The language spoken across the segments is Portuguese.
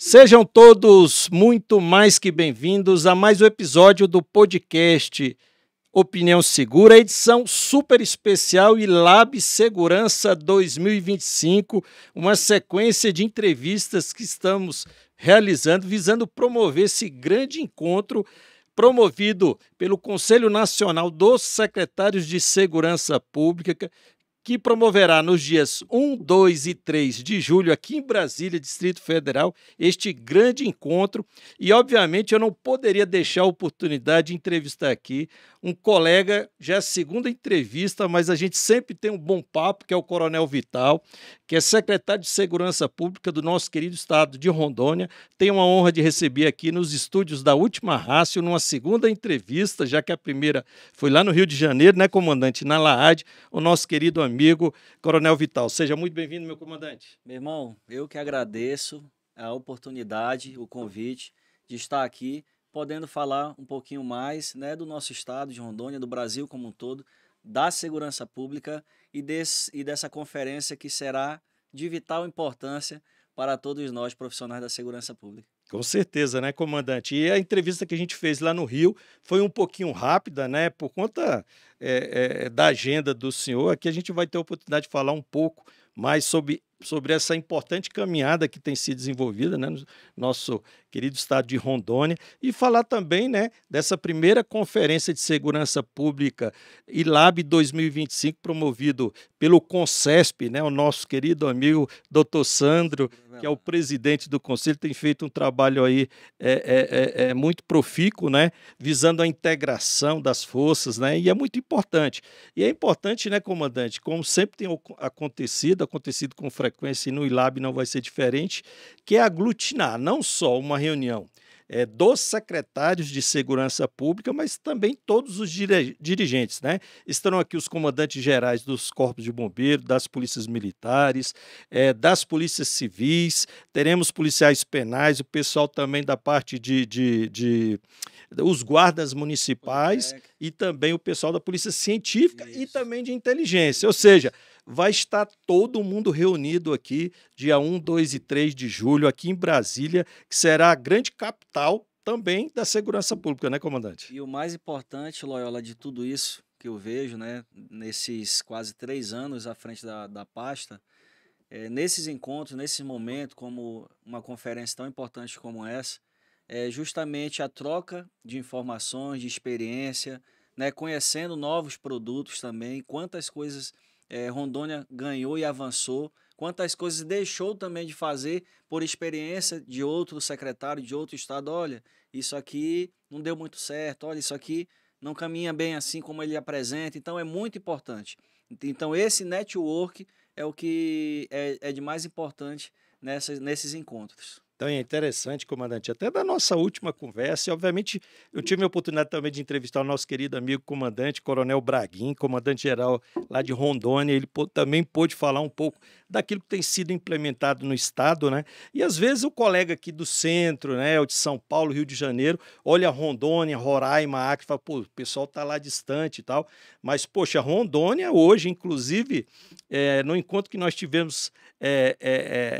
Sejam todos muito mais que bem-vindos a mais um episódio do podcast Opinião Segura, edição super especial e Lab Segurança 2025, uma sequência de entrevistas que estamos realizando, visando promover esse grande encontro promovido pelo Conselho Nacional dos Secretários de Segurança Pública, que promoverá nos dias 1, 2 e 3 de julho, aqui em Brasília, Distrito Federal, este grande encontro. E, obviamente, eu não poderia deixar a oportunidade de entrevistar aqui um colega, já é a segunda entrevista, mas a gente sempre tem um bom papo, que é o Coronel Vital, que é secretário de Segurança Pública do nosso querido estado de Rondônia. Tenho a honra de receber aqui nos estúdios da Última Rácio, numa segunda entrevista, já que a primeira foi lá no Rio de Janeiro, né, comandante, na LAAD, o nosso querido amigo Coronel Vital. Seja muito bem-vindo, meu comandante. Meu irmão, eu que agradeço a oportunidade, o convite de estar aqui, podendo falar um pouquinho mais, né, do nosso estado de Rondônia, do Brasil como um todo, da segurança pública e dessa conferência que será de vital importância para todos nós profissionais da segurança pública. Com certeza, né, comandante? E a entrevista que a gente fez lá no Rio foi um pouquinho rápida, né, por conta da agenda do senhor. Aqui a gente vai ter a oportunidade de falar um pouco mais sobre essa importante caminhada que tem sido desenvolvida, né, no nosso querido estado de Rondônia, e falar também, né, dessa primeira conferência de segurança pública ILAB 2025, promovido pelo CONCESP, né, o nosso querido amigo Dr. Sandro, que é o presidente do conselho, tem feito um trabalho aí muito profícuo, né, visando a integração das forças, né, e é muito importante. E é importante, né, comandante, como sempre tem acontecido com frequência, e no ILAB não vai ser diferente, que é aglutinar não só uma reunião dos secretários de segurança pública, mas também todos os dirigentes, né? Estarão aqui os comandantes gerais dos corpos de bombeiros, das polícias militares, das polícias civis, teremos policiais penais, o pessoal também da parte os guardas municipais e também o pessoal da polícia científica. Isso. E também de inteligência, ou seja, vai estar todo mundo reunido aqui, dia 1, 2 e 3 de julho, aqui em Brasília, que será a grande capital também da segurança pública, né, comandante? E o mais importante, Loyola, de tudo isso que eu vejo, né, nesses quase 3 anos à frente da pasta, nesses encontros, nesses momentos, como uma conferência tão importante como essa, é justamente a troca de informações, de experiência, né, conhecendo novos produtos também, quantas coisas Rondônia ganhou e avançou, quantas coisas deixou também de fazer por experiência de outro secretário, de outro estado. Olha, isso aqui não deu muito certo, olha, isso aqui não caminha bem assim como ele apresenta, então é muito importante. Então esse network é o que é de mais importante nesses encontros. Então é interessante, comandante, até da nossa última conversa, e obviamente eu tive a oportunidade também de entrevistar o nosso querido amigo comandante, Coronel Braguin, comandante-geral lá de Rondônia. Ele também pôde falar um pouco daquilo que tem sido implementado no estado, né? E às vezes o colega aqui do centro, né, o de São Paulo, Rio de Janeiro, olha Rondônia, Roraima, Acre, fala, pô, o pessoal tá lá distante e tal, mas poxa, Rondônia hoje, inclusive, no encontro que nós tivemos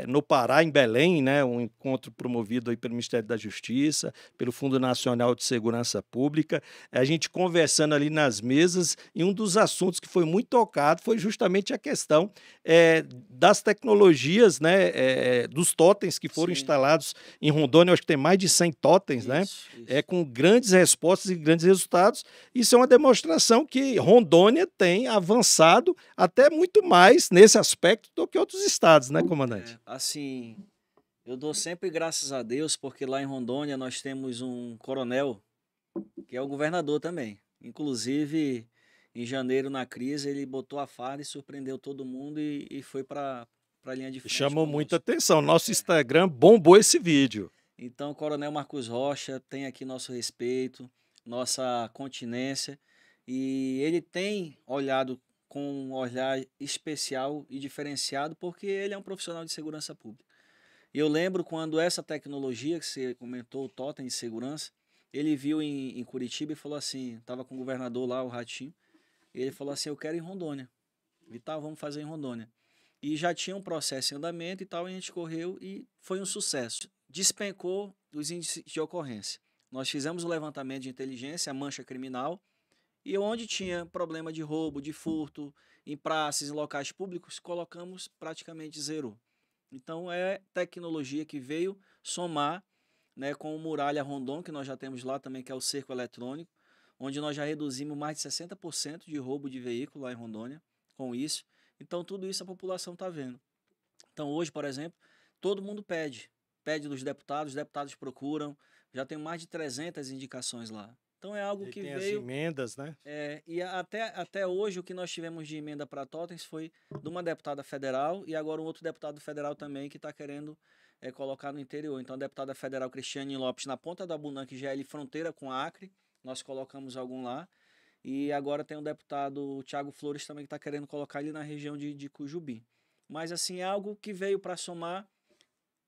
no Pará, em Belém, né, um encontro promovido aí pelo Ministério da Justiça, pelo Fundo Nacional de Segurança Pública, a gente conversando ali nas mesas, e um dos assuntos que foi muito tocado foi justamente a questão das tecnologias, né, dos totens que foram instalados em Rondônia. Eu acho que tem mais de 100 totens, né, com grandes respostas e grandes resultados. Isso é uma demonstração que Rondônia tem avançado até muito mais nesse aspecto do que outros estados, né, comandante? Assim, eu dou sempre graças a Deus, porque lá em Rondônia nós temos um coronel que é o governador também. Inclusive, em janeiro, na crise, ele botou a farda e surpreendeu todo mundo e foi para a linha de frente. Chamou muita atenção. Nosso Instagram bombou esse vídeo. Então, o Coronel Marcos Rocha tem aqui nosso respeito, nossa continência, e ele tem olhado com um olhar especial e diferenciado, porque ele é um profissional de segurança pública. E eu lembro quando essa tecnologia que você comentou, o totem de segurança, ele viu em Curitiba e falou assim, estava com o governador lá, o Ratinho, e ele falou assim, eu quero em Rondônia. Vital, vamos fazer em Rondônia. E já tinha um processo em andamento e tal, e a gente correu e foi um sucesso. despencou os índices de ocorrência. Nós fizemos o levantamento de inteligência, a mancha criminal, e onde tinha problema de roubo, de furto, em praças, em locais públicos, colocamos praticamente zero. Então é tecnologia que veio somar, né, com o Muralha Rondon, que nós já temos lá também, que é o cerco eletrônico, onde nós já reduzimos mais de 60% de roubo de veículo lá em Rondônia com isso. Então tudo isso a população está vendo. Então hoje, por exemplo, todo mundo pede dos deputados, os deputados procuram, já tem mais de 300 indicações lá. Então é algo E que tem as veio emendas, né? e até hoje o que nós tivemos de emenda para totens foi de uma deputada federal e agora um outro deputado federal também que está querendo colocar no interior. Então a deputada federal Cristiane Lopes na Ponta da Bunã, que já é ali fronteira com Acre, nós colocamos algum lá. E agora tem o deputado Tiago Flores também que está querendo colocar ali na região de Cujubi. Mas assim, é algo que veio para somar.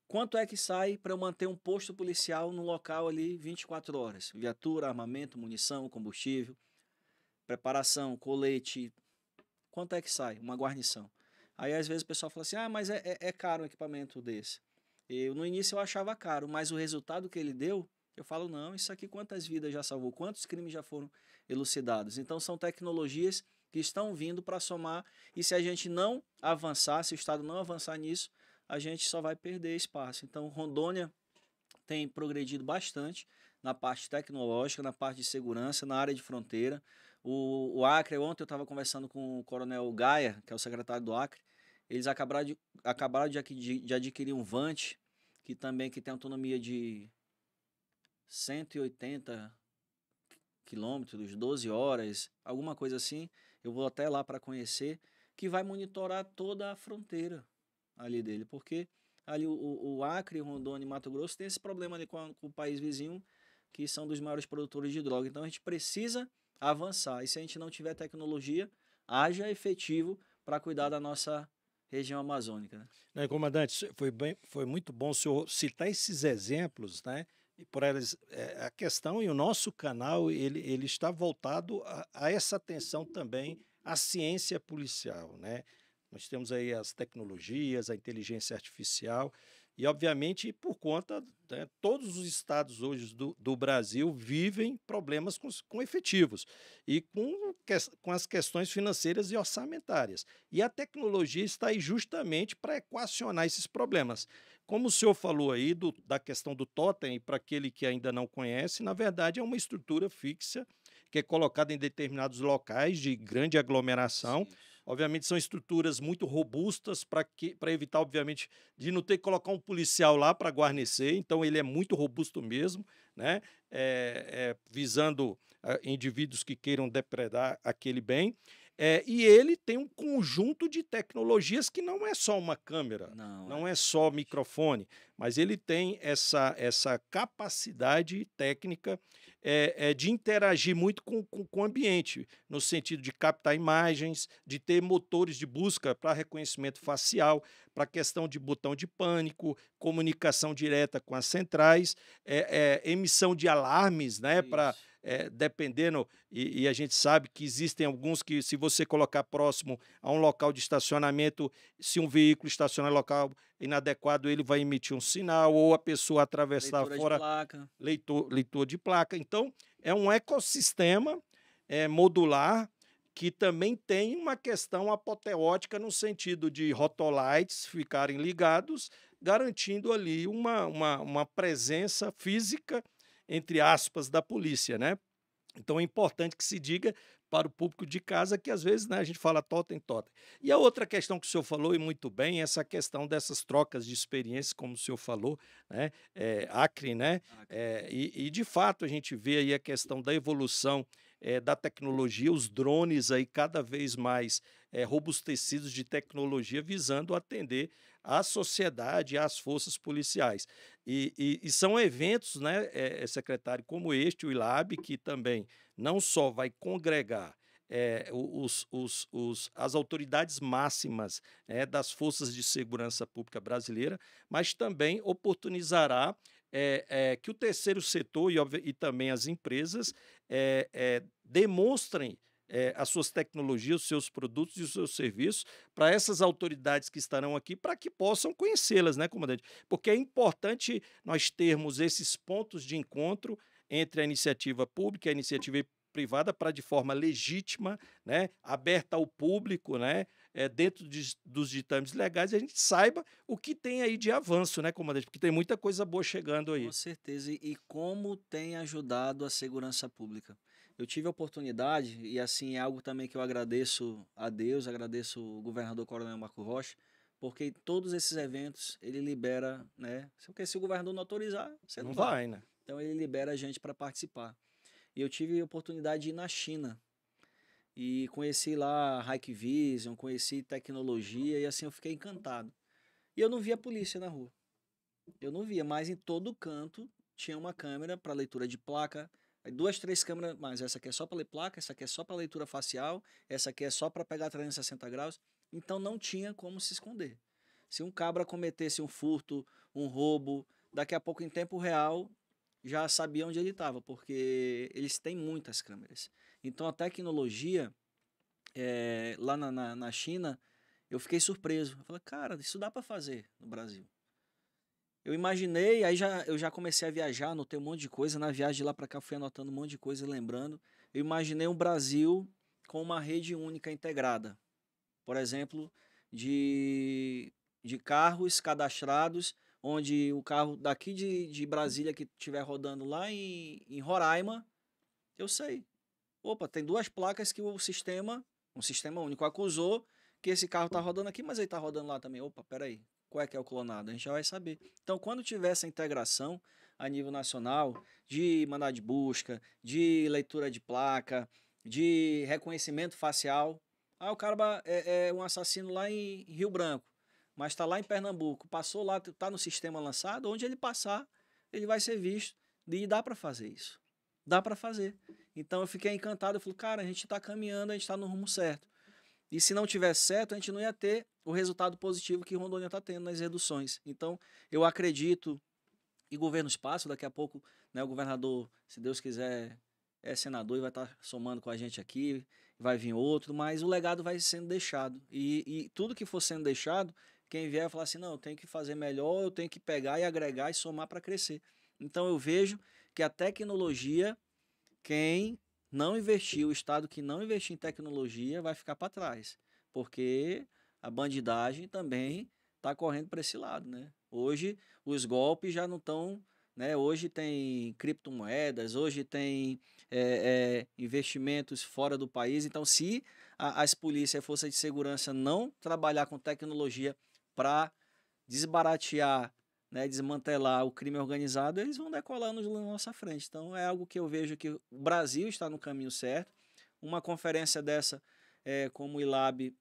Quanto é que sai para eu manter um posto policial no local ali 24 horas? Viatura, armamento, munição, combustível, preparação, colete. Quanto é que sai? Uma guarnição. Aí às vezes o pessoal fala assim, mas é caro um equipamento desse. No início eu achava caro, mas o resultado que ele deu, eu falo, não, isso aqui quantas vidas já salvou? Quantos crimes já foram elucidados? Então são tecnologias que estão vindo para somar e se a gente não avançar, se o Estado não avançar nisso, a gente só vai perder espaço. Então Rondônia tem progredido bastante na parte tecnológica, na parte de segurança, na área de fronteira. O Acre, ontem eu estava conversando com o Coronel Gaia, que é o secretário do Acre, eles acabaram de adquirir um Vant, que tem autonomia de 180 quilômetros, 12 horas, alguma coisa assim. Eu vou até lá para conhecer, que vai monitorar toda a fronteira ali dele, porque ali o Acre, Rondônia e Mato Grosso tem esse problema ali com o país vizinho, que são dos maiores produtores de droga. Então a gente precisa avançar. E se a gente não tiver tecnologia, haja efetivo para cuidar da nossa região amazônica. Né? Né, comandante, foi muito bom o senhor citar esses exemplos, né? E por eles, a questão e o nosso canal ele está voltado a essa atenção também à ciência policial, né? Nós temos aí as tecnologias, a inteligência artificial e, obviamente, por conta, né, todos os estados hoje do Brasil vivem problemas com efetivos e com as questões financeiras e orçamentárias. E a tecnologia está aí justamente para equacionar esses problemas. Como o senhor falou aí da questão do totem, para aquele que ainda não conhece, na verdade é uma estrutura fixa que é colocada em determinados locais de grande aglomeração. Sim. Obviamente são estruturas muito robustas para evitar, obviamente, de não ter que colocar um policial lá para guarnecer. Então ele é muito robusto mesmo, né? Visando indivíduos que queiram depredar aquele bem. E ele tem um conjunto de tecnologias que não é só uma câmera, não é só microfone, mas ele tem essa capacidade técnica de interagir muito com o ambiente, no sentido de captar imagens, de ter motores de busca para reconhecimento facial, para questão de botão de pânico, comunicação direta com as centrais, emissão de alarmes, né, para dependendo, e a gente sabe que existem alguns que, se você colocar próximo a um local de estacionamento, se um veículo estacionar em local inadequado, ele vai emitir um sinal, ou a pessoa atravessar Leitura fora, de placa. leitor de placa. Então, é um ecossistema modular que também tem uma questão apoteótica no sentido de rotolights ficarem ligados, garantindo ali uma presença física, entre aspas, da polícia, né? Então é importante que se diga para o público de casa que às vezes, né, a gente fala totem. E a outra questão que o senhor falou, e muito bem, essa questão dessas trocas de experiências, como o senhor falou, né, Acre, né? E de fato a gente vê aí a questão da evolução da tecnologia, os drones aí cada vez mais robustecidos de tecnologia, visando atender à sociedade, às forças policiais. E são eventos, né, secretário, como este, o ILAB, que também não só vai congregar as autoridades máximas das forças de segurança pública brasileira, mas também oportunizará que o terceiro setor e também as empresas demonstrem as suas tecnologias, os seus produtos e os seus serviços para essas autoridades que estarão aqui, para que possam conhecê-las, né, comandante? Porque é importante nós termos esses pontos de encontro entre a iniciativa pública e a iniciativa privada para de forma legítima, né, aberta ao público, né, dentro dos ditames legais, a gente saiba o que tem aí de avanço, né, comandante? Porque tem muita coisa boa chegando Com aí. certeza. E como tem ajudado a segurança pública. Eu tive a oportunidade, e assim é algo também que eu agradeço a Deus, agradeço o governador Coronel Marco Rocha, porque em todos esses eventos ele libera, né? Porque se o governador não autorizar, você não Não vai. vai, né? Então ele libera a gente para participar. E eu tive a oportunidade de ir na China e conheci lá a Hikvision, conheci tecnologia e assim eu fiquei encantado. E eu não via polícia na rua. Eu não via, mas em todo canto tinha uma câmera para leitura de placa. Aí duas, três câmeras, mas essa aqui é só para ler placa, essa aqui é só para leitura facial, essa aqui é só para pegar 360 graus. Então não tinha como se esconder. Se um cabra cometesse um furto, um roubo, daqui a pouco em tempo real já sabia onde ele estava, porque eles têm muitas câmeras. Então a tecnologia lá na China, eu fiquei surpreso. Eu falei, cara, isso dá para fazer no Brasil. Eu imaginei, eu já comecei a viajar, anotei um monte de coisa. Na viagem de lá para cá, fui anotando um monte de coisa e lembrando. Eu imaginei um Brasil com uma rede única integrada. Por exemplo, de carros cadastrados, onde o carro daqui de Brasília que estiver rodando lá em Roraima, eu sei. Opa, tem duas placas que um sistema único, acusou que esse carro está rodando aqui, mas ele está rodando lá também. Opa, peraí, qual é que é o clonado? A gente já vai saber. Então, quando tiver essa integração a nível nacional, de mandado de busca, de leitura de placa, de reconhecimento facial. Ah, o cara é um assassino lá em Rio Branco, mas está lá em Pernambuco. Passou lá, está no sistema lançado, onde ele passar, ele vai ser visto. E dá para fazer isso. Dá para fazer. Então eu fiquei encantado, eu falei, cara, a gente está caminhando, a gente está no rumo certo. E se não tivesse certo, a gente não ia ter o resultado positivo que Rondônia está tendo nas reduções. Então eu acredito, e governo espaço, daqui a pouco, né, o governador, se Deus quiser, é senador e vai estar somando com a gente aqui, vai vir outro, mas o legado vai sendo deixado. E tudo que for sendo deixado, quem vier vai falar assim, não, eu tenho que fazer melhor, eu tenho que pegar e agregar e somar para crescer. Então eu vejo que a tecnologia, quem não investir, o Estado que não investir em tecnologia vai ficar para trás, porque a bandidagem também está correndo para esse lado, né? Hoje os golpes já não estão, né? Hoje tem criptomoedas, hoje tem investimentos fora do país. Então, se as polícias, a força de segurança não trabalhar com tecnologia para desbaratear, né, desmantelar o crime organizado, eles vão decolando na nossa frente. Então é algo que eu vejo que o Brasil está no caminho certo. Uma conferência dessa, como o ILAB,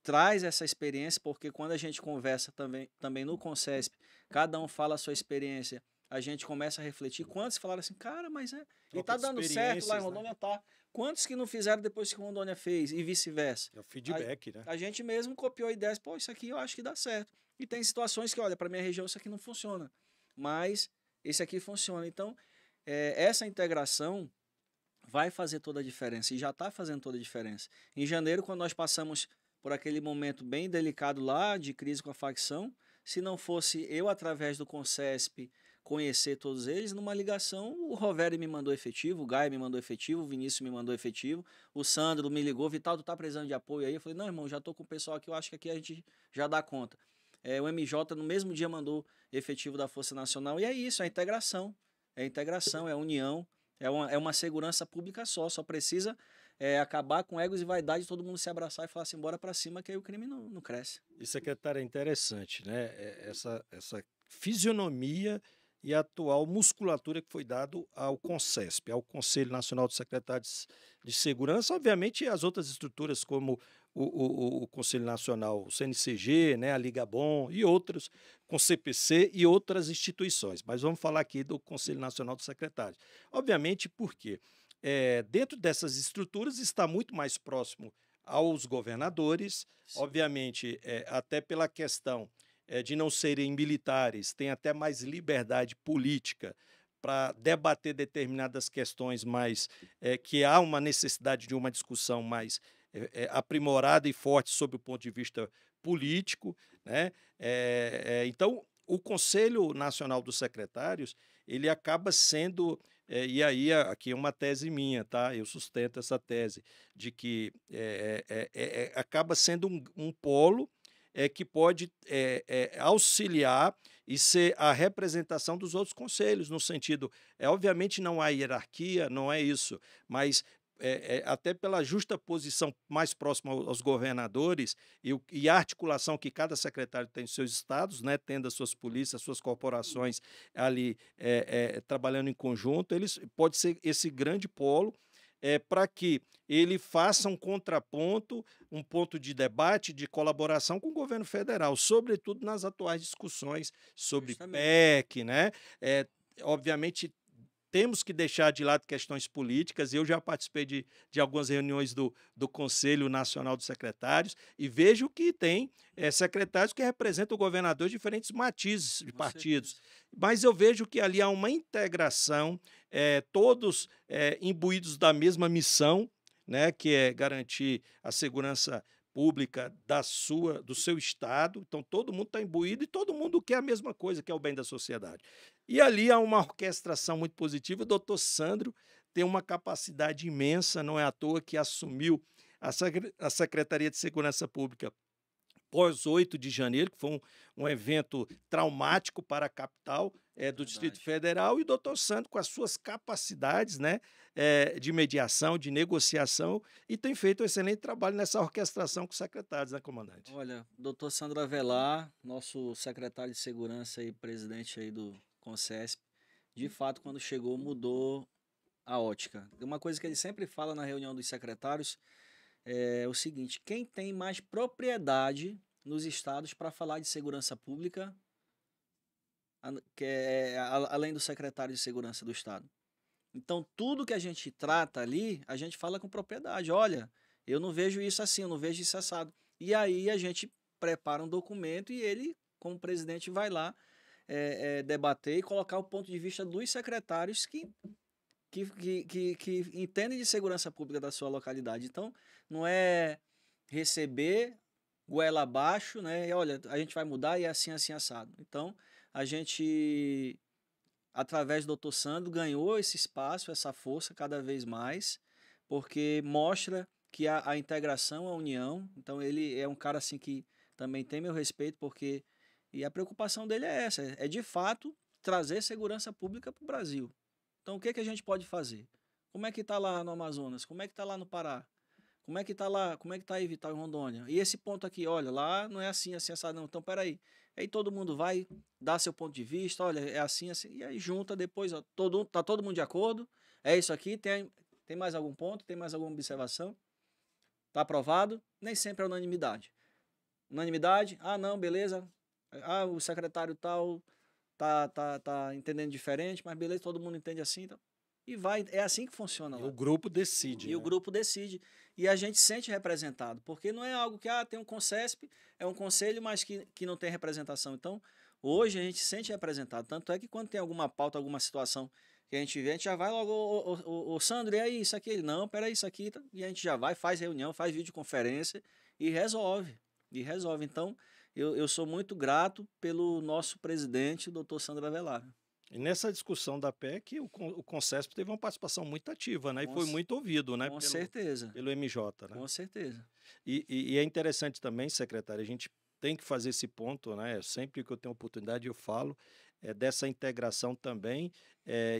traz essa experiência, porque quando a gente conversa também no Concesp, cada um fala a sua experiência, a gente começa a refletir. Quantos falaram assim, cara, mas e Troca tá de dando certo lá em experiências, né? Rondônia, tá. Quantos que não fizeram depois que Rondônia fez e vice-versa? É o feedback, né? A gente mesmo copiou ideias, pô, isso aqui eu acho que dá certo. E tem situações que, olha, para minha região isso aqui não funciona, mas esse aqui funciona. Então, essa integração vai fazer toda a diferença e já está fazendo toda a diferença. Em janeiro, quando nós passamos por aquele momento bem delicado lá de crise com a facção, se não fosse eu, através do Concesp, conhecer todos eles, numa ligação, o Roveri me mandou efetivo, o Gaia me mandou efetivo, o Vinícius me mandou efetivo, o Sandro me ligou, Vital, tu tá precisando de apoio aí? Eu falei, não, irmão, já tô com o pessoal aqui, eu acho que aqui a gente já dá conta. O MJ no mesmo dia mandou efetivo da Força Nacional, e é isso, é a integração. É a integração, é a união, é uma segurança pública só precisa acabar com egos e vaidade, todo mundo se abraçar e falar assim, bora para cima, que aí o crime não cresce. E, secretário, é interessante, né? Essa fisionomia e a atual musculatura que foi dado ao CONCESP, ao Conselho Nacional de Secretários de Segurança, obviamente as outras estruturas como o Conselho Nacional, o CNCG, né, a Liga Bom e outros, com CPC e outras instituições. Mas vamos falar aqui do Conselho Nacional de Secretários. Obviamente porque dentro dessas estruturas está muito mais próximo aos governadores, Sim. obviamente até pela questão de não serem militares, tem até mais liberdade política para debater determinadas questões mais que há uma necessidade de uma discussão mais aprimorada e forte sobre o ponto de vista político, né? Então, o Conselho Nacional dos Secretários ele acaba sendo, e aí aqui é uma tese minha, tá? Eu sustento essa tese de que acaba sendo um polo que pode auxiliar e ser a representação dos outros conselhos, no sentido, obviamente não há hierarquia, não é isso, mas até pela justa posição mais próxima aos governadores e a articulação que cada secretário tem em seus estados, né, tendo as suas polícias, as suas corporações ali trabalhando em conjunto, eles pode ser esse grande polo para que ele faça um contraponto, um ponto de debate, de colaboração com o governo federal, sobretudo nas atuais discussões sobre Justamente. PEC, né? Obviamente, temos que deixar de lado questões políticas. Eu já participei de algumas reuniões do Conselho Nacional dos Secretários e vejo que tem secretários que representam o governador de diferentes matizes de Com partidos. certeza. Mas eu vejo que ali há uma integração, todos imbuídos da mesma missão, né, que é garantir a segurança pública do seu estado. Então todo mundo está imbuído e todo mundo quer a mesma coisa, que é o bem da sociedade. E ali há uma orquestração muito positiva. O doutor Sandro tem uma capacidade imensa, não é à toa que assumiu a Secretaria de Segurança Pública pós 8 de janeiro, que foi um evento traumático para a capital do Distrito Verdade. Federal, e o doutor Sandro, com as suas capacidades, né, de mediação, de negociação, e tem feito um excelente trabalho nessa orquestração com os secretários, né, comandante? Olha, doutor Sandro Avelar, nosso secretário de segurança e presidente aí do Concesp, de fato, quando chegou, mudou a ótica. Uma coisa que ele sempre fala na reunião dos secretários é o seguinte: quem tem mais propriedade nos estados para falar de segurança pública, além do secretário de segurança do estado? Então, tudo que a gente trata ali, a gente fala com propriedade. Olha, eu não vejo isso assim, eu não vejo isso assado. E aí a gente prepara um documento e ele, como presidente, vai lá debater e colocar o ponto de vista dos secretários que entendem de segurança pública da sua localidade. Então, não é receber goela abaixo, né? E, olha, a gente vai mudar e é assim, assim, assado. Então, a gente, através do doutor Sandro, ganhou esse espaço, essa força cada vez mais, porque mostra que a integração, a união. Então, ele é um cara assim que também tem meu respeito, porque. E a preocupação dele é essa: é de fato trazer segurança pública para o Brasil. Então, o que, que a gente pode fazer? Como é que está lá no Amazonas? Como é que está lá no Pará? Como é que está lá? Como é que está aí, Vital, em Rondônia? E esse ponto aqui, olha, lá não é assim, assim, assado, não. Então, peraí. Aí todo mundo vai dar seu ponto de vista, olha, é assim, assim. E aí junta depois, ó, tá todo mundo de acordo? É isso aqui? Tem mais algum ponto? Tem mais alguma observação? Tá aprovado? Nem sempre é unanimidade. Unanimidade? Ah, não, beleza. Ah, o secretário tal tá entendendo diferente, mas beleza, todo mundo entende assim. Então, e vai, é assim que funciona E o lá. grupo decide, E o né? grupo decide. E a gente se sente representado, porque não é algo que tem um Concesp, é um conselho, mas que não tem representação. Então, hoje a gente se sente representado. Tanto é que quando tem alguma pauta, alguma situação que a gente vê, a gente já vai logo, ô Sandro, e aí, isso aqui? Ele, não, peraí, isso aqui. E a gente já vai, faz reunião, faz videoconferênça e resolve. E resolve. Então, eu sou muito grato pelo nosso presidente, o doutor Sandro Avelar. E nessa discussão da PEC, o Concesp teve uma participação muito ativa, né? E Com, foi muito ouvido, né? com certeza. Pelo MJ, né? Com certeza. E é interessante também, secretário, a gente tem que fazer esse ponto, né? Sempre que eu tenho oportunidade, eu falo dessa integração também.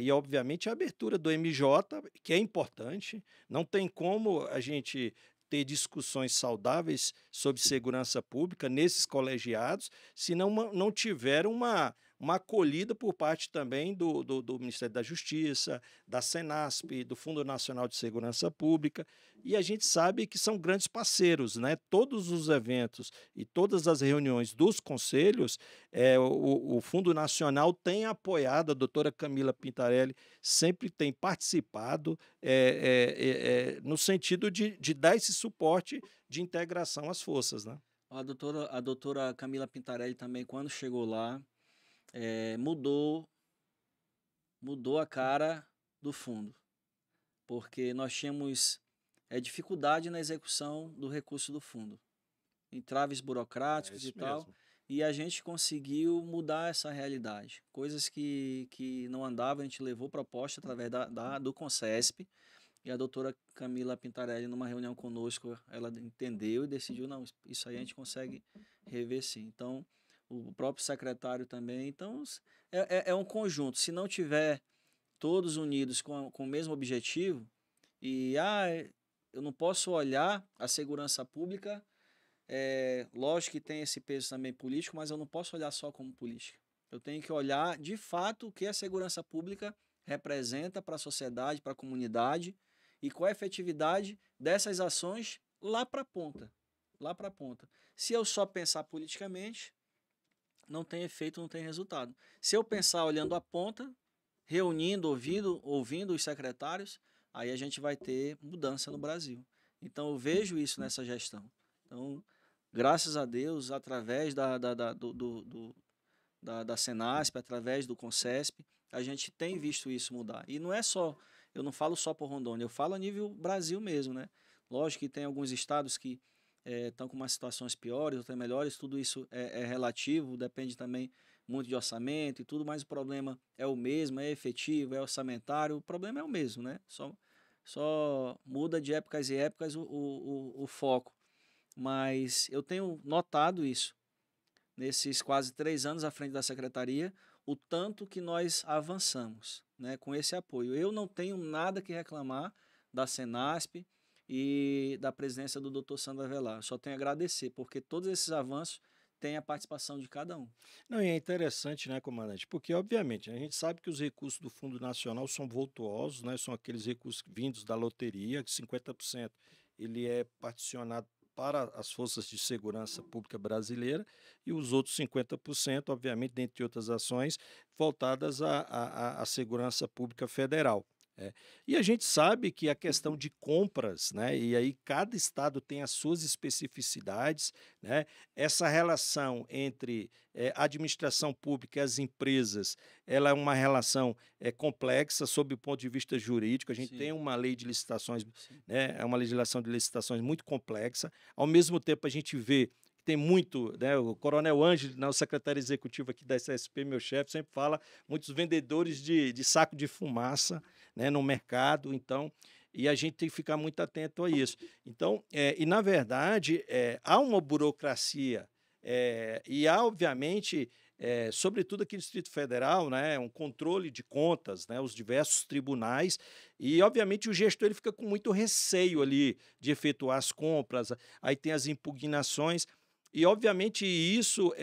E, obviamente, a abertura do MJ, que é importante. Não tem como a gente ter discussões saudáveis sobre segurança pública nesses colegiados se não tiver uma acolhida por parte também do Ministério da Justiça, da Senasp, do Fundo Nacional de Segurança Pública, e a gente sabe que são grandes parceiros, né? Todos os eventos e todas as reuniões dos conselhos, o Fundo Nacional tem apoiado, a doutora Camila Pintarelli sempre tem participado no sentido de dar esse suporte de integração às forças, né? A doutora Camila Pintarelli também, quando chegou lá, mudou mudou a cara do fundo, porque nós tínhamos dificuldade na execução do recurso do fundo, entraves É burocráticos e isso tal, mesmo. e a gente conseguiu mudar essa realidade. Coisas que não andavam, a gente levou proposta através do Concesp, e a doutora Camila Pintarelli, numa reunião conosco, ela entendeu e decidiu, não, isso aí a gente consegue rever sim. Então, o próprio secretário também. Então, é um conjunto. Se não tiver todos unidos com o mesmo objetivo, e eu não posso olhar a segurança pública, lógico que tem esse peso também político, mas eu não posso olhar só como política. Eu tenho que olhar de fato o que a segurança pública representa para a sociedade, para a comunidade e qual a efetividade dessas ações lá para a ponta. Lá para a ponta. Se eu só pensar politicamente, não tem efeito, não tem resultado. Se eu pensar olhando a ponta, reunindo, ouvindo os secretários, aí a gente vai ter mudança no Brasil. Então eu vejo isso nessa gestão. Então, graças a Deus, através da Senasp, através do Concesp, a gente tem visto isso mudar. E não é só, eu não falo só por Rondônia, eu falo a nível Brasil mesmo, né? Lógico que tem alguns estados que estão com umas situações piores, outras melhores, tudo isso é relativo, depende também muito de orçamento e tudo, mas o problema é o mesmo, é efetivo, é orçamentário, o problema é o mesmo, né? Só muda de épocas e épocas o foco. Mas eu tenho notado isso nesses quase 3 anos à frente da secretaria, o tanto que nós avançamos, né, com esse apoio. Eu não tenho nada que reclamar da Senasp e da presidência do Dr. Sandro Avelar. Eu só tenho a agradecer, porque todos esses avanços têm a participação de cada um. Não, e é interessante, né, comandante? Porque, obviamente, a gente sabe que os recursos do Fundo Nacional são vultuosos, né? São aqueles recursos vindos da loteria, que 50% ele é particionado para as forças de segurança pública brasileira e os outros 50%, obviamente, dentre outras ações, voltadas à segurança pública federal. É. E a gente sabe que a questão de compras, né? E aí cada estado tem as suas especificidades, né? Essa relação entre administração pública e as empresas, ela é uma relação complexa sob o ponto de vista jurídico. A gente tem Sim, uma lei de licitações, sim, né, é uma legislação de licitações muito complexa. Ao mesmo tempo, a gente vê que tem muito, né, o Coronel Ângelo, né, o secretário executivo aqui da SSP, meu chefe, sempre fala, muitos vendedores de saco de fumaça, né, no mercado. Então, e a gente tem que ficar muito atento a isso. Então, e na verdade, há uma burocracia e há, obviamente, sobretudo aqui no Distrito Federal, né, um controle de contas, né, os diversos tribunais, e, obviamente, o gestor ele fica com muito receio ali de efetuar as compras, aí tem as impugnações, e, obviamente, isso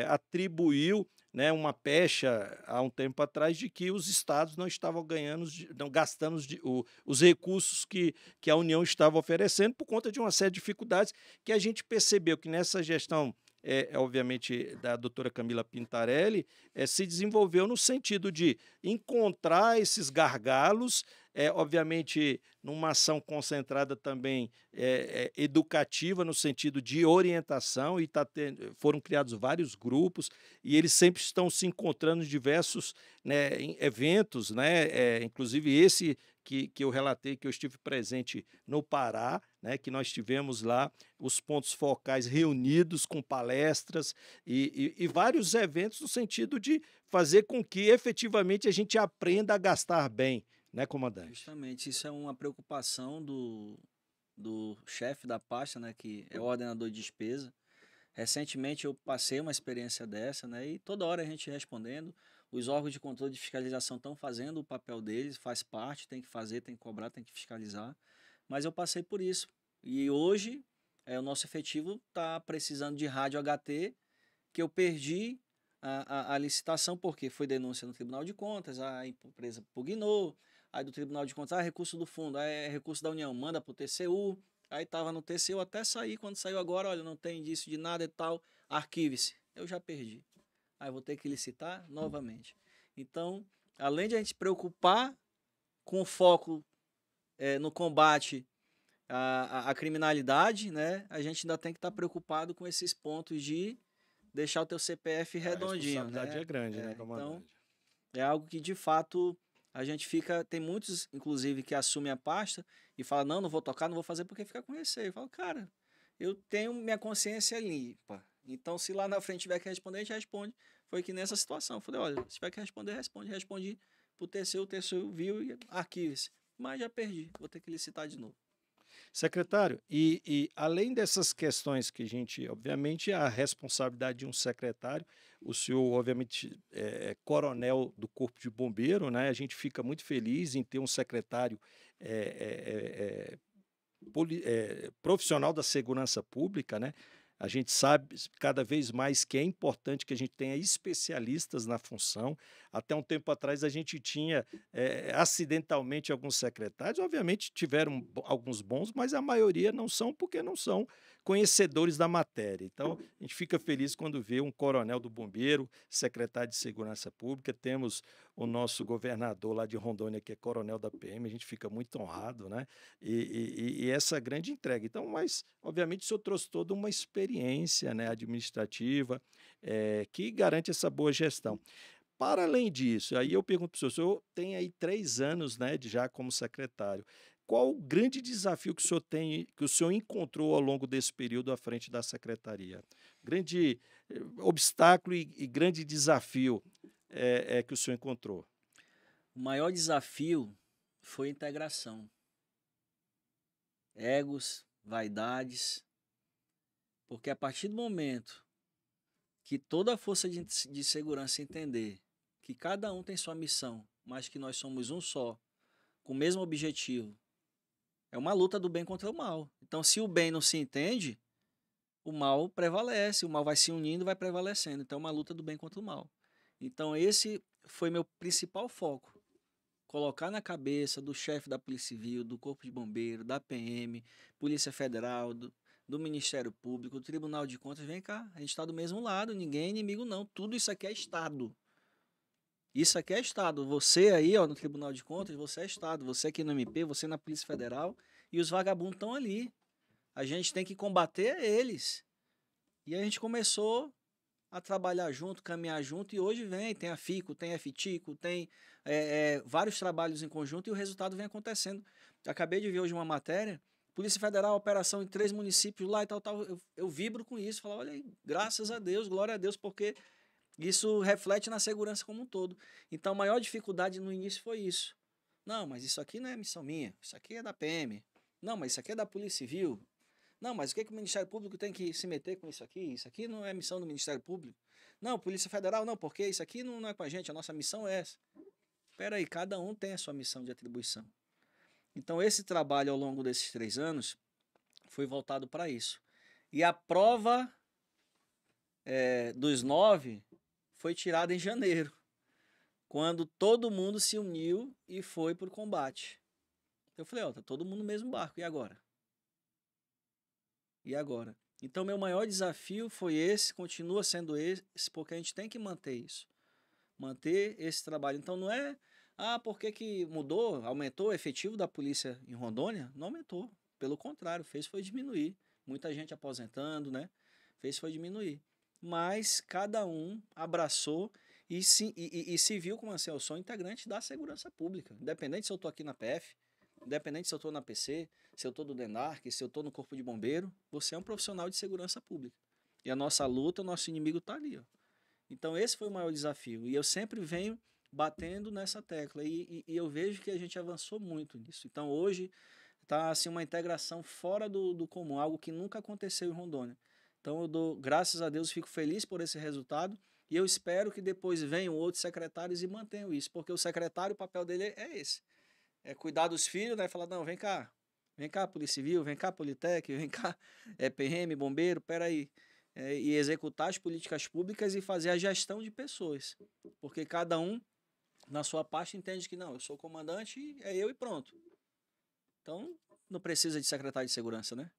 atribuiu, né, uma pecha há um tempo atrás de que os estados não estavam ganhando, não gastando os recursos que a União estava oferecendo por conta de uma série de dificuldades que a gente percebeu que nessa gestão, obviamente, da doutora Camila Pintarelli, se desenvolveu no sentido de encontrar esses gargalos, obviamente, numa ação concentrada também educativa, no sentido de orientação, e foram criados vários grupos, e eles sempre estão se encontrando em diversos, né, em eventos, né, inclusive esse que eu relatei, que eu estive presente no Pará, né, que nós tivemos lá os pontos focais reunidos com palestras e vários eventos no sentido de fazer com que efetivamente a gente aprenda a gastar bem, né, comandante? justamente. Isso é uma preocupação do chefe da pasta, né, que é o ordenador de despesa. Recentemente eu passei uma experiência dessa, né? E toda hora a gente respondendo. Os órgãos de controle de fiscalização estão fazendo o papel deles, faz parte, tem que fazer, tem que cobrar, tem que fiscalizar. Mas eu passei por isso. E hoje o nosso efetivo está precisando de rádio HT, que eu perdi a licitação porque foi denúncia no Tribunal de Contas, a empresa pugnou, aí do Tribunal de Contas, recurso do fundo, aí é recurso da União, manda para o TCU, aí estava no TCU até sair, quando saiu agora, olha, não tem indício de nada e tal, arquive-se. Eu já perdi. Aí vou ter que licitar novamente. Então, além de a gente preocupar com foco no combate à criminalidade, né, a gente ainda tem que estar preocupado com esses pontos de deixar o teu CPF A redondinho, responsabilidade né? é grande, né, Então, comandante? É algo que, de fato, a gente fica. Tem muitos, inclusive, que assumem a pasta e falam: não, não vou tocar, não vou fazer porque fica com receio. Eu falo, cara, eu tenho minha consciência limpa. Então, se lá na frente tiver que responder, a gente responde. Foi que nessa situação. Eu falei: olha, se tiver que responder, responde. Respondi pro TCU, o TCU viu e arquiva-se. Mas já perdi, vou ter que licitar de novo. Secretário, e além dessas questões que a gente, obviamente, a responsabilidade de um secretário, o senhor, obviamente, é coronel do Corpo de Bombeiro, né? A gente fica muito feliz em ter um secretário é, é, é, profissional da segurança pública, né? A gente sabe cada vez mais que é importante que a gente tenha especialistas na função. Até um tempo atrás a gente tinha acidentalmente alguns secretários, obviamente tiveram alguns bons, mas a maioria não são porque não são conhecedores da matéria. Então a gente fica feliz quando vê um coronel do Bombeiro, secretário de Segurança Pública, temos o nosso governador lá de Rondônia que é coronel da PM, a gente fica muito honrado, né? E essa grande entrega. Então, mas, obviamente, o senhor trouxe toda uma experiência, né, administrativa que garante essa boa gestão. Para além disso, aí eu pergunto para o senhor tem aí 3 anos, né, já como secretário. Qual o grande desafio que o senhor tem, que o senhor encontrou ao longo desse período à frente da secretaria? Grande obstáculo e grande desafio que o senhor encontrou? O maior desafio foi a integração. Egos, vaidades, porque a partir do momento que toda a força de segurança entender que cada um tem sua missão, mas que nós somos um só, com o mesmo objetivo, é uma luta do bem contra o mal. Então, se o bem não se entende, o mal prevalece, o mal vai se unindo, vai prevalecendo. Então, é uma luta do bem contra o mal. Então, esse foi meu principal foco. Colocar na cabeça do chefe da Polícia Civil, do Corpo de Bombeiro, da PM, Polícia Federal, do Ministério Público, do Tribunal de Contas, vem cá, a gente está do mesmo lado, ninguém é inimigo não, tudo isso aqui é Estado. Isso aqui é Estado. Você aí, ó, no Tribunal de Contas, você é Estado. Você aqui no MP, você na Polícia Federal e os vagabundos estão ali. A gente tem que combater eles. E a gente começou a trabalhar junto, caminhar junto, e hoje vem, tem a FICO, tem a FITICO, tem vários trabalhos em conjunto e o resultado vem acontecendo. Acabei de ver hoje uma matéria, Polícia Federal, operação em 3 municípios lá e tal, tal. Eu vibro com isso, falo, olha aí, graças a Deus, glória a Deus, porque isso reflete na segurança como um todo. Então, a maior dificuldade no início foi isso. Não, mas isso aqui não é missão minha, isso aqui é da PM. Não, mas isso aqui é da Polícia Civil. Não, mas o que o Ministério Público tem que se meter com isso aqui? Isso aqui não é missão do Ministério Público. Não, Polícia Federal, não, porque isso aqui não é com a gente, a nossa missão é essa. Espera aí, cada um tem a sua missão de atribuição. Então, esse trabalho ao longo desses 3 anos foi voltado para isso. E a prova dos 9 foi tirada em janeiro, quando todo mundo se uniu e foi para o combate. Eu falei, ó, tá todo mundo no mesmo barco, e agora? E agora? Então, meu maior desafio foi esse, continua sendo esse, porque a gente tem que manter isso. Manter esse trabalho. Então, não é, por que que mudou, aumentou o efetivo da polícia em Rondônia? Não aumentou. Pelo contrário, fez foi diminuir. Muita gente aposentando, né? Fez foi diminuir. Mas cada um abraçou e se viu como assim, eu sou integrante da segurança pública. Independente se eu estou aqui na PF, independente se eu estou na PC, se eu estou no DENARC, se eu estou no Corpo de Bombeiro, você é um profissional de segurança pública. E a nossa luta, o nosso inimigo está ali. Ó. Então esse foi o maior desafio. E eu sempre venho batendo nessa tecla. E eu vejo que a gente avançou muito nisso. Então hoje está assim, uma integração fora do comum, algo que nunca aconteceu em Rondônia. Então eu dou, graças a Deus, fico feliz por esse resultado. E eu espero que depois venham outros secretários e mantenham isso. Porque o secretário, o papel dele é esse. É cuidar dos filhos, né? Falar, não, vem cá, Polícia Civil, vem cá, Politec, vem cá, PM, bombeiro, peraí. E executar as políticas públicas e fazer a gestão de pessoas. Porque cada um, na sua parte, entende que não, eu sou comandante, é eu e pronto. Então, não precisa de secretário de segurança, né?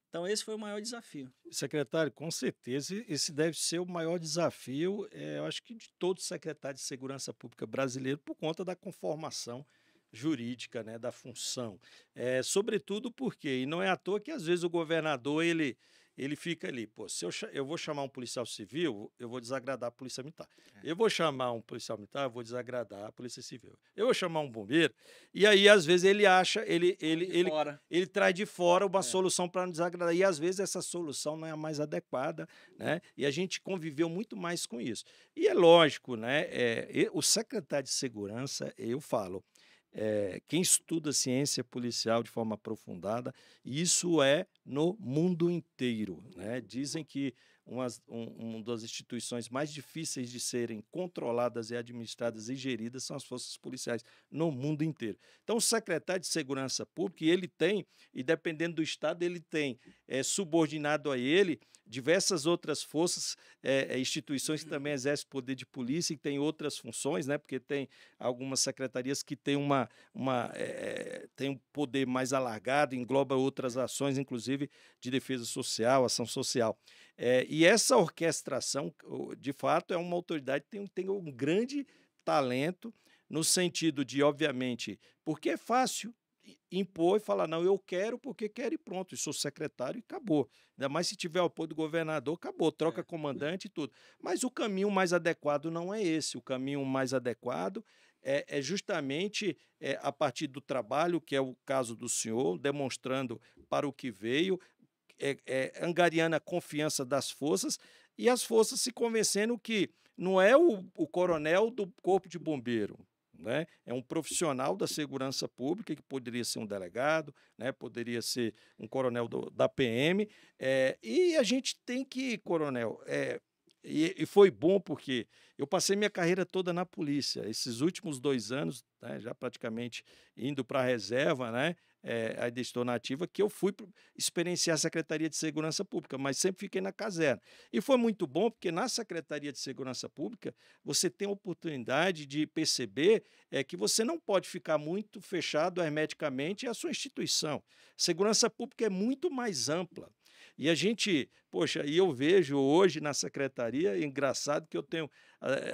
Então, esse foi o maior desafio. Secretário, com certeza, esse deve ser o maior desafio, eu acho que de todo secretário de Segurança Pública brasileiro, por conta da conformação jurídica, né, da função. Sobretudo porque, e não é à toa que às vezes o governador ele fica ali, pô, se eu vou chamar um policial civil, eu vou desagradar a polícia militar. Eu vou chamar um policial militar, eu vou desagradar a polícia civil. Eu vou chamar um bombeiro, e aí, às vezes, ele acha, ele traz de fora uma solução para não desagradar, e às vezes essa solução não é a mais adequada, né? E a gente conviveu muito mais com isso. E é lógico, né? O secretário de segurança, eu falo, quem estuda ciência policial de forma aprofundada, isso é no mundo inteiro, né? Dizem que uma das instituições mais difíceis de serem controladas e administradas e geridas são as forças policiais no mundo inteiro. Então, o secretário de Segurança Pública, ele tem, e dependendo do estado, ele tem subordinado a ele diversas outras forças, instituições que também exercem poder de polícia e têm outras funções, né? Porque tem algumas secretarias que têm tem um poder mais alargado, engloba outras ações, inclusive de defesa social, ação social. E essa orquestração, de fato, é uma autoridade que tem um grande talento no sentido de, obviamente, porque é fácil impor e falar, não, eu quero porque quero e pronto, eu sou secretário e acabou. Ainda mais se tiver o apoio do governador, acabou, troca comandante e tudo. Mas o caminho mais adequado não é esse. O caminho mais adequado é justamente a partir do trabalho, que é o caso do senhor, demonstrando para o que veio, angariando a confiança das forças e as forças se convencendo que não é o coronel do Corpo de Bombeiro, né? É um profissional da segurança pública, que poderia ser um delegado, né? Poderia ser um coronel da PM, e a gente tem que, coronel, e foi bom porque eu passei minha carreira toda na polícia, esses últimos 2 anos, né, já praticamente indo para a reserva, né, ainda estou na ativa, que eu fui experienciar a Secretaria de Segurança Pública, mas sempre fiquei na caserna. E foi muito bom porque na Secretaria de Segurança Pública você tem a oportunidade de perceber que você não pode ficar muito fechado hermeticamente à sua instituição. Segurança Pública é muito mais ampla. E a gente, poxa, e eu vejo hoje na secretaria, é engraçado que eu tenho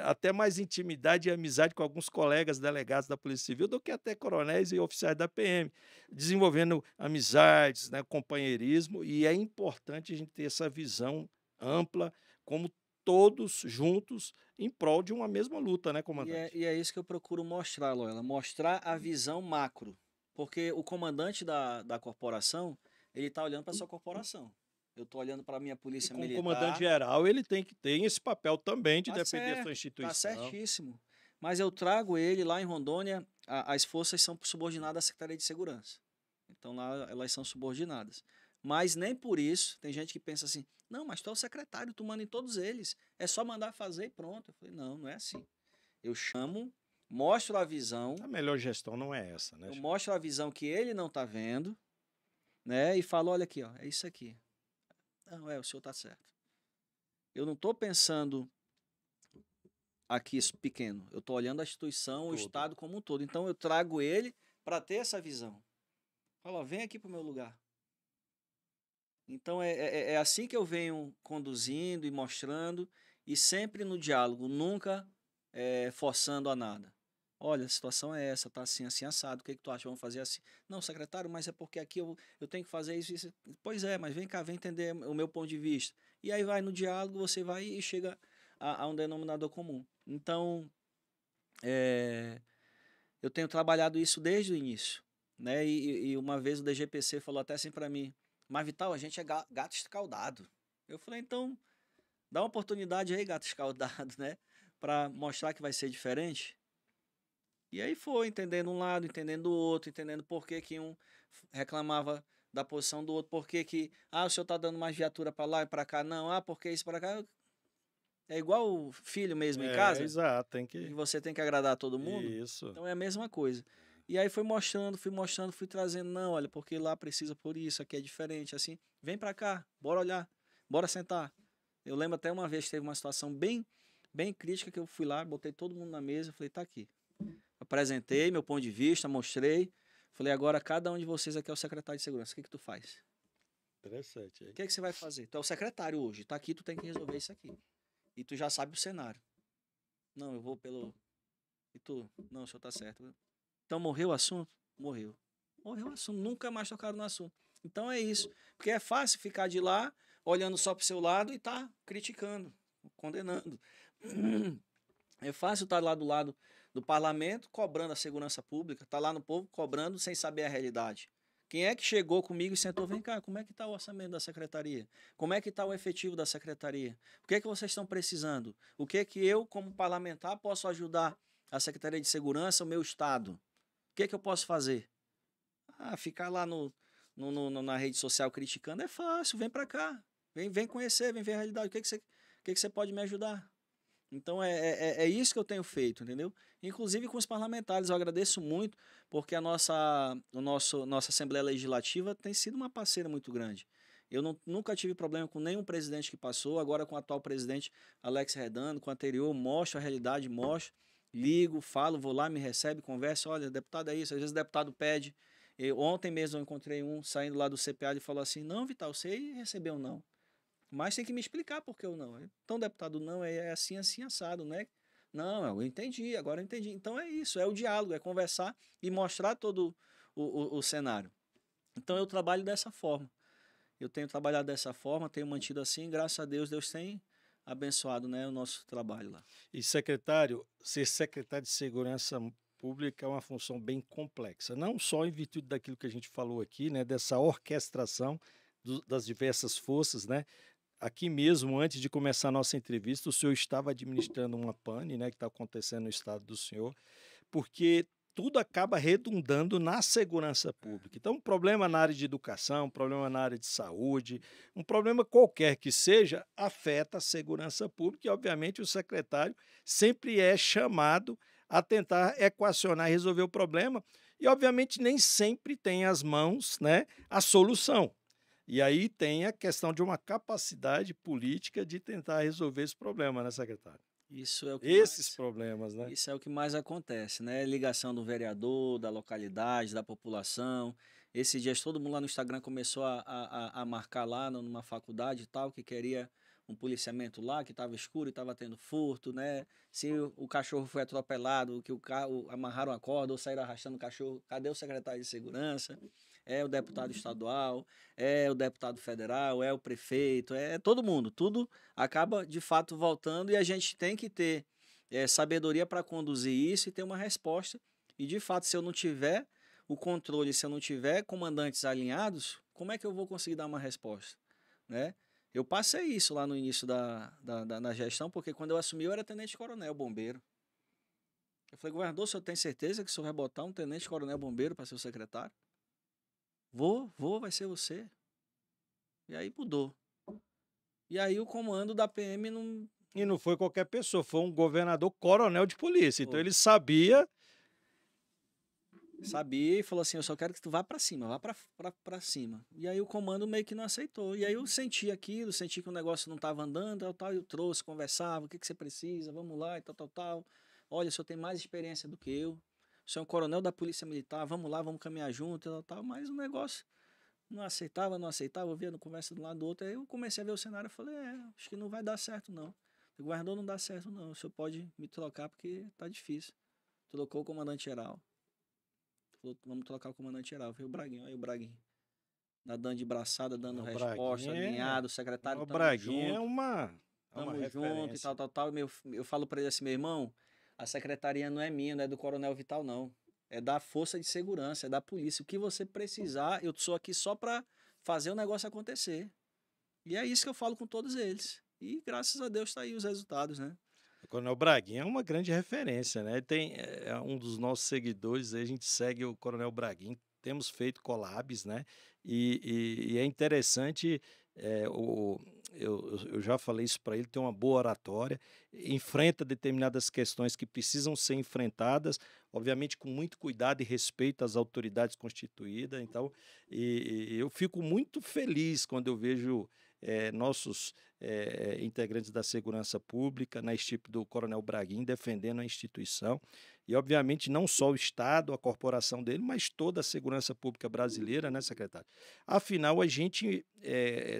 até mais intimidade e amizade com alguns colegas delegados da Polícia Civil do que até coronéis e oficiais da PM, desenvolvendo amizades, né, companheirismo, e é importante a gente ter essa visão ampla, como todos juntos em prol de uma mesma luta, né, comandante? E é isso que eu procuro mostrar, Loela, mostrar a visão macro, porque o comandante da corporação, ele está olhando para a sua corporação. Eu estou olhando para a minha E polícia como comandante militar. geral, ele tem que ter esse papel também de Tá defender a sua certo, tá instituição. certíssimo. Mas eu trago ele lá em Rondônia, as forças são subordinadas à Secretaria de Segurança. Então lá elas são subordinadas. Mas nem por isso, tem gente que pensa assim, não, mas tu é o secretário, tu manda em todos eles. É só mandar fazer e pronto. Eu falei, não, não é assim. Eu chamo, mostro a visão, A melhor gestão não é essa, né, eu chefe? mostro a visão que ele não está vendo, né? E falo, olha aqui, ó, é isso aqui. Não, o senhor está certo. Eu não estou pensando aqui isso pequeno. Eu estou olhando a instituição, o Todo. Estado como um todo. Então eu trago ele para ter essa visão. Fala, ó, vem aqui para o meu lugar. Então é assim que eu venho conduzindo e mostrando, e sempre no diálogo, nunca forçando a nada. Olha, a situação é essa, tá assim, assim, assado. O que, que tu acha? Vamos fazer assim? Não, secretário, mas é porque aqui eu tenho que fazer isso, isso. Pois é, mas vem cá, vem entender o meu ponto de vista. E aí vai no diálogo, você vai e chega a um denominador comum. Então, eu tenho trabalhado isso desde o início, né? E uma vez o DGPC falou até assim para mim, mas Vital, a gente é gato escaldado. Eu falei, então, dá uma oportunidade aí, gato escaldado, né? Para mostrar que vai ser diferente. E aí foi, entendendo um lado, entendendo o outro, entendendo por que que um reclamava da posição do outro, por que que, o senhor tá dando mais viatura para lá e para cá, não, porque isso para cá. É igual o filho mesmo em casa, Exato, tem e que. você tem que agradar todo mundo. Isso. Então é a mesma coisa. E aí fui mostrando, fui trazendo, não, olha, porque lá precisa por isso, aqui é diferente, assim. Vem para cá, bora olhar, bora sentar. Eu lembro até uma vez que teve uma situação bem crítica que eu fui lá, botei todo mundo na mesa, falei, tá aqui. Apresentei meu ponto de vista, mostrei. Falei, agora cada um de vocês aqui é o secretário de segurança. O que que tu faz? Interessante, O hein? que que você vai fazer? Tu é o secretário hoje, tá aqui, tu tem que resolver isso aqui. E tu já sabe o cenário. Não, eu vou pelo... E tu? Não, o senhor tá certo. Então morreu o assunto? Morreu. Morreu o assunto, nunca mais tocaram no assunto. Então é isso. Porque é fácil ficar de lá, olhando só para o seu lado e está criticando, condenando. É fácil estar lá do lado do parlamento cobrando a segurança pública, estar lá no povo cobrando sem saber a realidade. Quem é que chegou comigo e sentou, vem cá, como é que está o orçamento da secretaria? Como é que está o efetivo da secretaria? O que é que vocês estão precisando? O que é que eu, como parlamentar, posso ajudar a Secretaria de Segurança, o meu estado? O que é que eu posso fazer? Ah, ficar lá na rede social criticando é fácil, vem para cá. Vem conhecer, vem ver a realidade. O que você pode me ajudar? Então é isso que eu tenho feito, entendeu? Inclusive com os parlamentares, eu agradeço muito, porque nossa Assembleia Legislativa tem sido uma parceira muito grande. Eu nunca tive problema com nenhum presidente que passou, agora com o atual presidente Alex Redando, com o anterior, mostro a realidade, mostro, ligo, falo, vou lá, me recebe, conversa, olha, deputado é isso, às vezes o deputado pede. Ontem mesmo eu encontrei um saindo lá do CPA e falou assim, não, Vital, você recebeu não. Mas tem que me explicar por que eu não. Então, deputado, não, é assim, assim, assado, né? Não, eu entendi, agora eu entendi. Então é isso, é o diálogo, é conversar e mostrar todo o cenário. Então eu trabalho dessa forma. Eu tenho trabalhado dessa forma, tenho mantido assim, graças a Deus, Deus tem abençoado, né, o nosso trabalho lá. E, secretário, ser secretário de Segurança Pública é uma função bem complexa, não só em virtude daquilo que a gente falou aqui, né, dessa orquestração das diversas forças, né? Aqui mesmo, antes de começar a nossa entrevista, o senhor estava administrando uma pane, né, que está acontecendo no estado do senhor, porque tudo acaba redundando na segurança pública. Então, um problema na área de educação, um problema na área de saúde, um problema qualquer que seja, afeta a segurança pública e, obviamente, o secretário sempre é chamado a tentar equacionar e resolver o problema e, obviamente, nem sempre tem às mãos, né, a solução. E aí tem a questão de uma capacidade política de tentar resolver esse problema, né, secretário? Isso é o que Esses mais, problemas, né? isso é o que mais acontece, né? Ligação do vereador, da localidade, da população. Esses dias todo mundo lá no Instagram começou a marcar lá numa faculdade e tal, que queria um policiamento lá, que estava escuro e estava tendo furto, né? Se o cachorro foi atropelado, que o carro amarraram a corda ou saíram arrastando o cachorro, cadê o secretário de segurança? É o deputado estadual, é o deputado federal, é o prefeito, é todo mundo. Tudo acaba de fato voltando e a gente tem que ter sabedoria para conduzir isso e ter uma resposta. E de fato, se eu não tiver o controle, se eu não tiver comandantes alinhados, como é que eu vou conseguir dar uma resposta? Né? Eu passei isso lá no início da gestão, porque quando eu assumi eu era tenente-coronel bombeiro. Eu falei, governador, o senhor tem certeza que o senhor vai botar um tenente-coronel bombeiro para ser o secretário? Vou, vai ser você. E aí mudou. E aí o comando da PM não. E não foi qualquer pessoa, foi um governador coronel de polícia. Então Pô, ele sabia. sabia e falou assim: eu só quero que tu vá para cima, vá para cima. E aí o comando meio que não aceitou. E aí eu senti aquilo, senti que o negócio não estava andando, tal, tal. Eu trouxe, conversava: o que, que você precisa, vamos lá e tal, tal, tal. Olha, o senhor tem mais experiência do que eu. O senhor é um coronel da Polícia Militar, vamos lá, vamos caminhar junto, tal, tal. Mas o negócio não aceitava, não aceitava, eu via no conversa de um lado do outro. Aí eu comecei a ver o cenário e falei: acho que não vai dar certo, não. O governador não dá certo, não. O senhor pode me trocar porque tá difícil. Trocou o comandante-geral. Falou, vamos trocar o comandante-geral. Veio o Braguinho, aí o Braguinho. Nadando de braçada, dando O resposta, alinhado, secretário, o tamo Braguinha junto, é uma tamo junto e referência. tal, tal, tal. Eu falo pra ele assim, meu irmão, a secretaria não é minha, não é do Coronel Vital, não. É da Força de Segurança, é da polícia. O que você precisar, eu sou aqui só pra fazer o negócio acontecer. E é isso que eu falo com todos eles. E graças a Deus tá aí os resultados, né? O Coronel Braguinha é uma grande referência, né? É um dos nossos seguidores, a gente segue o Coronel Braguinha, temos feito collabs, né? E é interessante, é, o, eu já falei isso para ele, tem uma boa oratória, enfrenta determinadas questões que precisam ser enfrentadas, obviamente com muito cuidado e respeito às autoridades constituídas. Então, e eu fico muito feliz quando eu vejo nossos integrantes da segurança pública, na estipe do Coronel Braguinha, defendendo a instituição. E, obviamente, não só o Estado, a corporação dele, mas toda a segurança pública brasileira, né, secretário? Afinal, a gente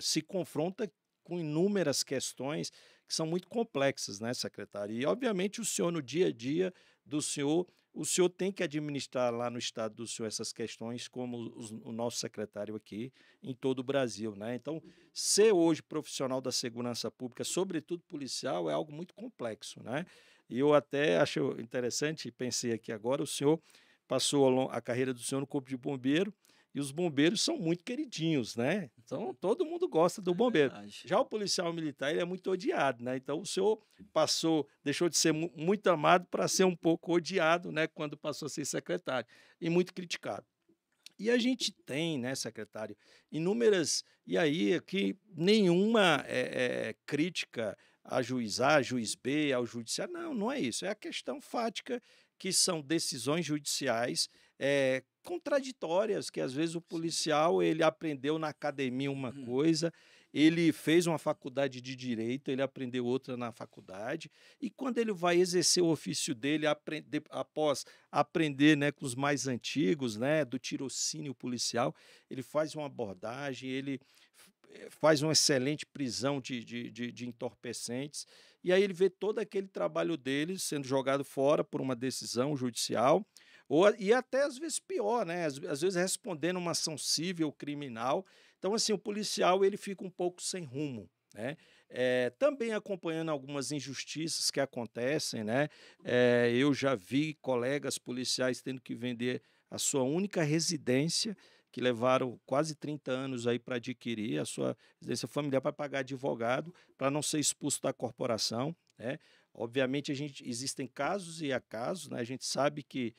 se confronta com inúmeras questões que são muito complexas, né, secretário? E, obviamente, o senhor, no dia a dia do senhor, o senhor tem que administrar lá no estado do senhor essas questões, como o nosso secretário aqui, em todo o Brasil, né? Então, ser hoje profissional da segurança pública, sobretudo policial, é algo muito complexo, né? E eu até acho interessante, pensei aqui agora, o senhor passou a carreira do senhor no Corpo de Bombeiro, e os bombeiros são muito queridinhos, né? Então, todo mundo gosta do É bombeiro. verdade. Já o policial militar, ele é muito odiado, né? Então, o senhor deixou de ser muito amado para ser um pouco odiado, né? Quando passou a ser secretário, e muito criticado. E a gente tem, né, secretário, inúmeras. E aí, aqui, nenhuma crítica a juiz A, juiz B, ao judiciário. Não, não é isso. É a questão fática, que são decisões judiciais contraditórias, que às vezes o policial ele aprendeu na academia uma Uhum. coisa, ele fez uma faculdade de direito, ele aprendeu outra na faculdade, e quando ele vai exercer o ofício dele, após aprender, né, com os mais antigos, né, do tirocínio policial, ele faz uma abordagem, ele faz uma excelente prisão de entorpecentes, e aí ele vê todo aquele trabalho dele sendo jogado fora por uma decisão judicial, e até às vezes pior, né? Às vezes respondendo uma ação civil ou criminal. Então, assim, o policial ele fica um pouco sem rumo. Né? Também acompanhando algumas injustiças que acontecem, né? Eu já vi colegas policiais tendo que vender a sua única residência, que levaram quase 30 anos aí para adquirir a sua residência familiar para pagar advogado, para não ser expulso da corporação, né? Obviamente, existem casos e há casos, né? A gente sabe que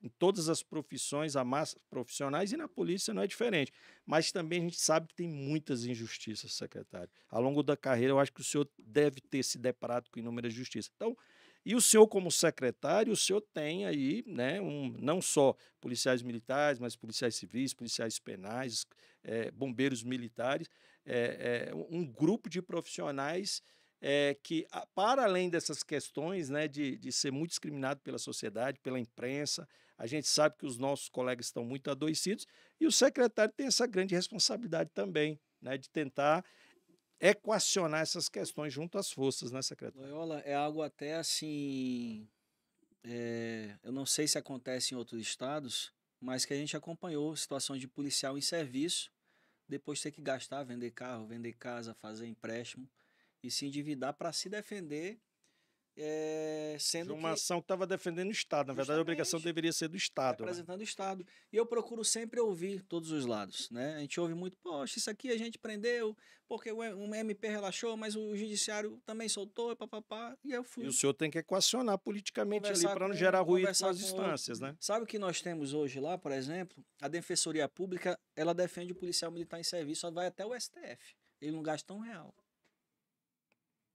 em todas as profissões há massas profissionais e na polícia não é diferente. Mas também a gente sabe que tem muitas injustiças, secretário. Ao longo da carreira, eu acho que o senhor deve ter se deparado com inúmeras justiças. Então, e o senhor, como secretário, o senhor tem aí, né, não só policiais militares, mas policiais civis, policiais penais, bombeiros militares, um grupo de profissionais que, para além dessas questões, né, de ser muito discriminado pela sociedade, pela imprensa, a gente sabe que os nossos colegas estão muito adoecidos, e o secretário tem essa grande responsabilidade também, né, de tentar equacionar essas questões junto às forças, né, secretário? Loyola, é algo até assim, eu não sei se acontece em outros estados, mas que a gente acompanhou situações de policial em serviço, depois ter que gastar, vender carro, vender casa, fazer empréstimo e se endividar para se defender, De sendo uma que ação que estava defendendo o Estado. Na verdade, a obrigação justamente deveria ser do Estado, né? representando o Estado. E eu procuro sempre ouvir todos os lados, né? A gente ouve muito, poxa, isso aqui a gente prendeu porque o MP relaxou, mas o judiciário também soltou, papapá, e eu E o fui senhor tem que equacionar politicamente ali conversar para não gerar ruído com conversar as com outro. instâncias, né? Sabe o que nós temos hoje lá, por exemplo? A Defensoria Pública, ela defende o policial militar em serviço, só vai até o STF. Ele não gasta um real.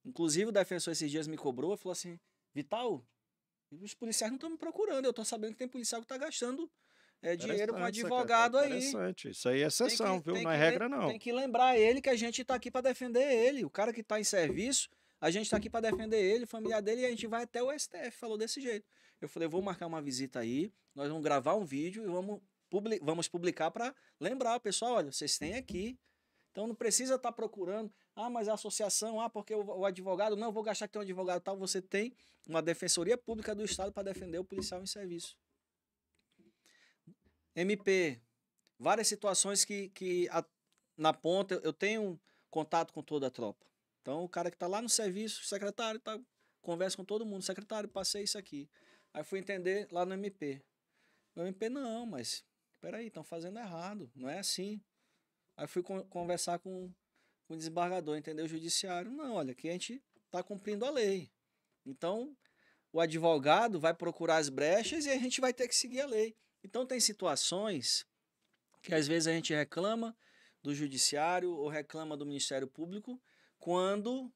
Inclusive, o defensor esses dias me cobrou e falou assim: Vital, os policiais não estão me procurando. Eu estou sabendo que tem policial que está gastando dinheiro com Interessante, secretário, advogado aí. interessante. Isso aí é Tem exceção, que, viu? tem Não é que, regra, tem não. que lembrar ele que a gente está aqui para defender ele. O cara que está em serviço, a gente está aqui para defender ele, familiar dele, e a gente vai até o STF. Falou desse jeito. Eu falei: eu vou marcar uma visita aí, nós vamos gravar um vídeo e vamos publicar para lembrar o pessoal: olha, vocês têm aqui. Então não precisa estar procurando, mas a associação, porque o advogado, não, vou gastar que tem um advogado tal. Você tem uma Defensoria Pública do Estado para defender o policial em serviço. MP, várias situações na ponta eu tenho contato com toda a tropa. Então o cara que está lá no serviço, secretário, conversa com todo mundo, secretário, passei isso aqui. Aí fui entender lá no MP. O MP, não, mas peraí, estão fazendo errado, não é assim. Aí fui conversar com o desembargador, entendeu? O judiciário. Não, olha, aqui a gente está cumprindo a lei. Então, o advogado vai procurar as brechas e a gente vai ter que seguir a lei. Então, tem situações que às vezes a gente reclama do judiciário ou reclama do Ministério Público quando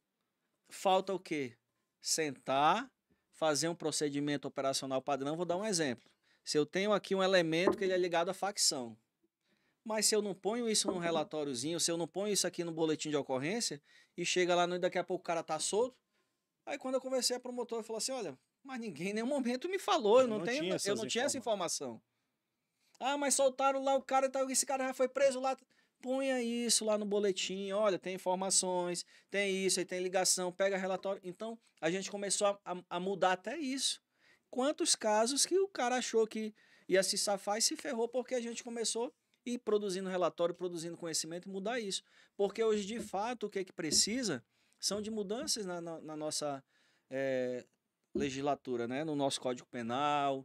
falta o quê? Sentar, fazer um procedimento operacional padrão. Vou dar um exemplo. Se eu tenho aqui um elemento que ele é ligado à facção, mas se eu não ponho isso num relatóriozinho, se eu não ponho isso aqui no boletim de ocorrência, e chega lá e daqui a pouco o cara tá solto, aí quando eu conversei a promotora, falou assim: olha, mas ninguém em nenhum momento me falou, Eu não tinha eu essas não tinha essa informações. informação. Mas soltaram lá o cara e tal, esse cara já foi preso lá. Ponha isso lá no boletim, olha, tem informações, tem isso, aí tem ligação, pega relatório. Então, a gente começou a mudar até isso. quantos casos que o cara achou que ia se safar e se ferrou porque a gente começou a ir produzindo relatório, produzindo conhecimento e mudar isso. Porque hoje, de fato, o que é que precisa são de mudanças na nossa legislatura, né? No nosso Código Penal.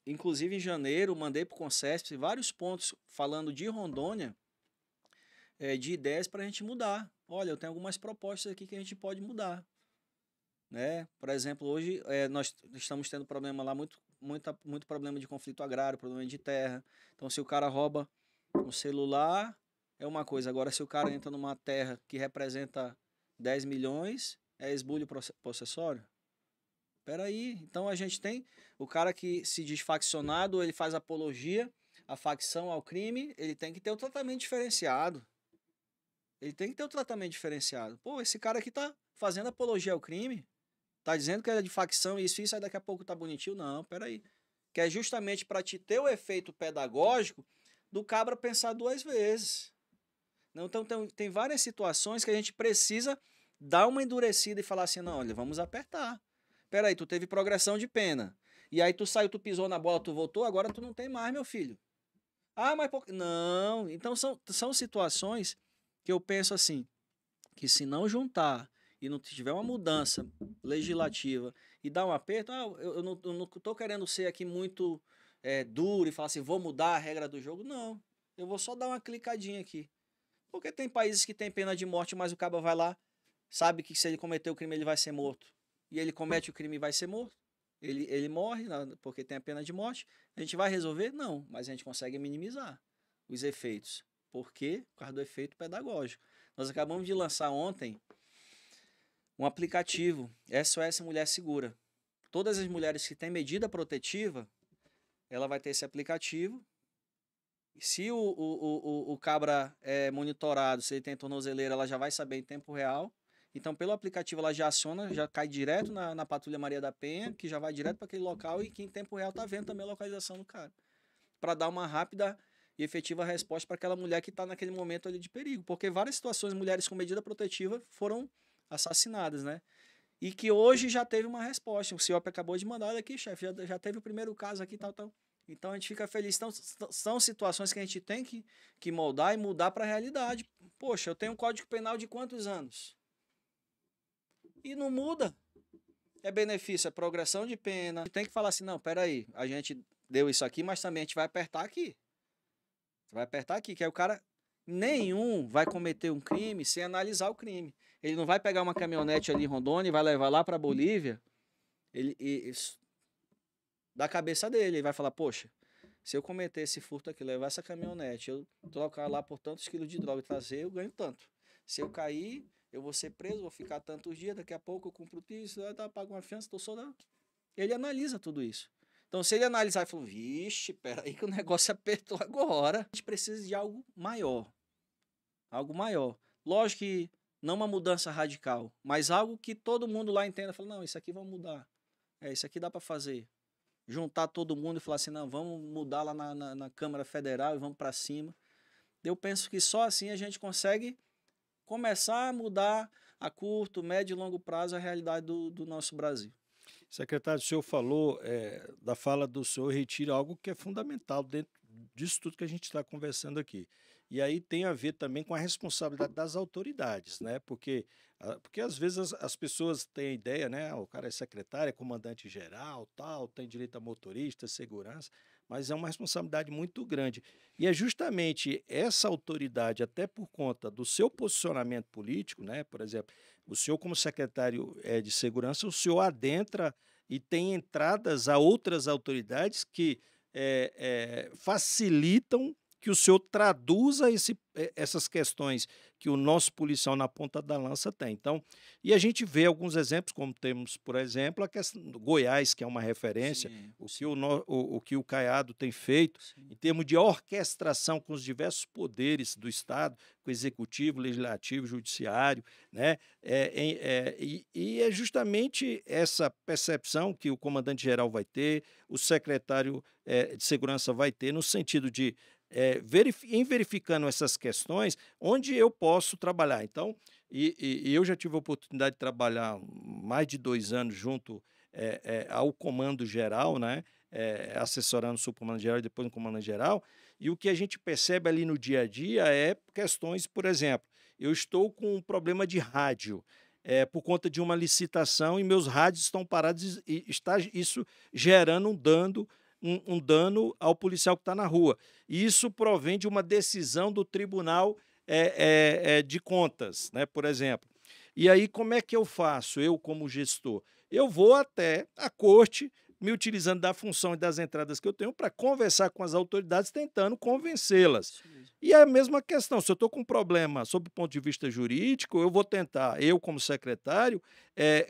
Inclusive, em janeiro, mandei para o Concesp vários pontos falando de Rondônia, de ideias para a gente mudar. Olha, eu tenho algumas propostas aqui que a gente pode mudar. Né? Por exemplo, hoje nós estamos tendo problema lá, muito problema de conflito agrário, problema de terra. Então, se o cara rouba um celular, é uma coisa. Agora, se o cara entra numa terra que representa 10 milhões, é esbulho possessório? Peraí, então a gente tem o cara que se diz faccionado, ele faz apologia à facção, ao crime, ele tem que ter o tratamento diferenciado. Ele tem que ter o tratamento diferenciado. Pô, esse cara aqui tá fazendo apologia ao crime, tá dizendo que é de facção, isso, aí daqui a pouco tá bonitinho. Não, peraí. Que é justamente para te ter o efeito pedagógico do cabra pensar duas vezes. Não, então tem várias situações que a gente precisa dar uma endurecida e falar assim, não, olha, vamos apertar. Peraí, tu teve progressão de pena. E aí tu saiu, tu pisou na bola, tu voltou, agora tu não tem mais, meu filho. Ah, mas por... Não, então são situações que eu penso assim, que se não juntar e não tiver uma mudança legislativa e dar um aperto, eu não tô querendo ser aqui muito duro e falar assim, vou mudar a regra do jogo. Não, eu vou só dar uma clicadinha aqui. Porque tem países que tem pena de morte, mas o cabo vai lá, sabe que se ele cometer o crime ele vai ser morto. E ele comete o crime e vai ser morto. Ele morre porque tem a pena de morte. A gente vai resolver? Não, mas a gente consegue minimizar os efeitos. Por quê? Por causa do efeito pedagógico. Nós acabamos de lançar ontem um aplicativo, SOS Mulher Segura. Todas as mulheres que têm medida protetiva, ela vai ter esse aplicativo. Se o cabra é monitorado, se ele tem tornozeleira, ela já vai saber em tempo real. Então, pelo aplicativo, ela já aciona, já cai direto na Patrulha Maria da Penha, que já vai direto para aquele local e que em tempo real está vendo também a localização do cara. Para dar uma rápida e efetiva resposta para aquela mulher que está naquele momento ali de perigo. Porque várias situações, mulheres com medida protetiva foram assassinadas, né? E que hoje já teve uma resposta. O CIOP acabou de mandar aqui, chefe, já teve o primeiro caso aqui, tal. Então a gente fica feliz. Então, são situações que a gente tem que moldar e mudar para a realidade. Poxa, eu tenho um Código Penal de quantos anos? E não muda. É benefício, é progressão de pena. Tem que falar assim, não, peraí, a gente deu isso aqui, mas também a gente vai apertar aqui. Vai apertar aqui, que aí o cara nenhum vai cometer um crime sem analisar o crime. Ele não vai pegar uma caminhonete ali em Rondônia e vai levar lá para Bolívia, da cabeça dele, ele vai falar, poxa, se eu cometer esse furto aqui, levar essa caminhonete, eu trocar lá por tantos quilos de droga e trazer, eu ganho tanto. Se eu cair, eu vou ser preso, vou ficar tantos dias, daqui a pouco eu cumpro isso, eu pago uma fiança, estou soldado. Ele analisa tudo isso. Então, se ele analisar e falar, vixe, peraí que o negócio apertou agora. A gente precisa de algo maior. Algo maior. Lógico que não uma mudança radical, mas algo que todo mundo lá entenda. Fala, não, isso aqui vamos mudar. Isso aqui dá para fazer. Juntar todo mundo e falar assim, não, vamos mudar lá na Câmara Federal e vamos para cima. Eu penso que só assim a gente consegue começar a mudar a curto, médio e longo prazo a realidade do nosso Brasil. Secretário, o senhor falou da fala do senhor, retira algo que é fundamental dentro disso tudo que a gente está conversando aqui. E aí tem a ver também com a responsabilidade das autoridades, né? Porque às vezes as pessoas têm a ideia, né? O cara é secretário, é comandante geral, tal, tem direito a motorista, segurança, mas é uma responsabilidade muito grande. E é justamente essa autoridade, até por conta do seu posicionamento político, né? Por exemplo, o senhor como secretário de segurança, o senhor adentra e tem entradas a outras autoridades que facilitam que o senhor traduza essas questões que o nosso policial na ponta da lança tem. Então, e a gente vê alguns exemplos, como temos, por exemplo, a questão do Goiás, que é uma referência, o que o Caiado tem feito, sim, em termos de orquestração com os diversos poderes do Estado, com o Executivo, Legislativo, Judiciário, né? E é justamente essa percepção que o comandante-geral vai ter, o secretário de Segurança vai ter, no sentido de em verificando essas questões, onde eu posso trabalhar. Então, e eu já tive a oportunidade de trabalhar mais de 2 anos junto ao comando geral, né? Assessorando o subcomando-geral e depois no comandante-geral, e o que a gente percebe ali no dia a dia é questões, por exemplo, eu estou com um problema de rádio, por conta de uma licitação e meus rádios estão parados e está isso gerando um dano ao policial que está na rua. E isso provém de uma decisão do Tribunal de Contas, né, por exemplo. E aí, como é que eu faço, eu como gestor? Eu vou até a corte, me utilizando da função e das entradas que eu tenho para conversar com as autoridades, tentando convencê-las. Isso mesmo. E é a mesma questão, se eu estou com um problema sob o ponto de vista jurídico, eu vou tentar, eu como secretário,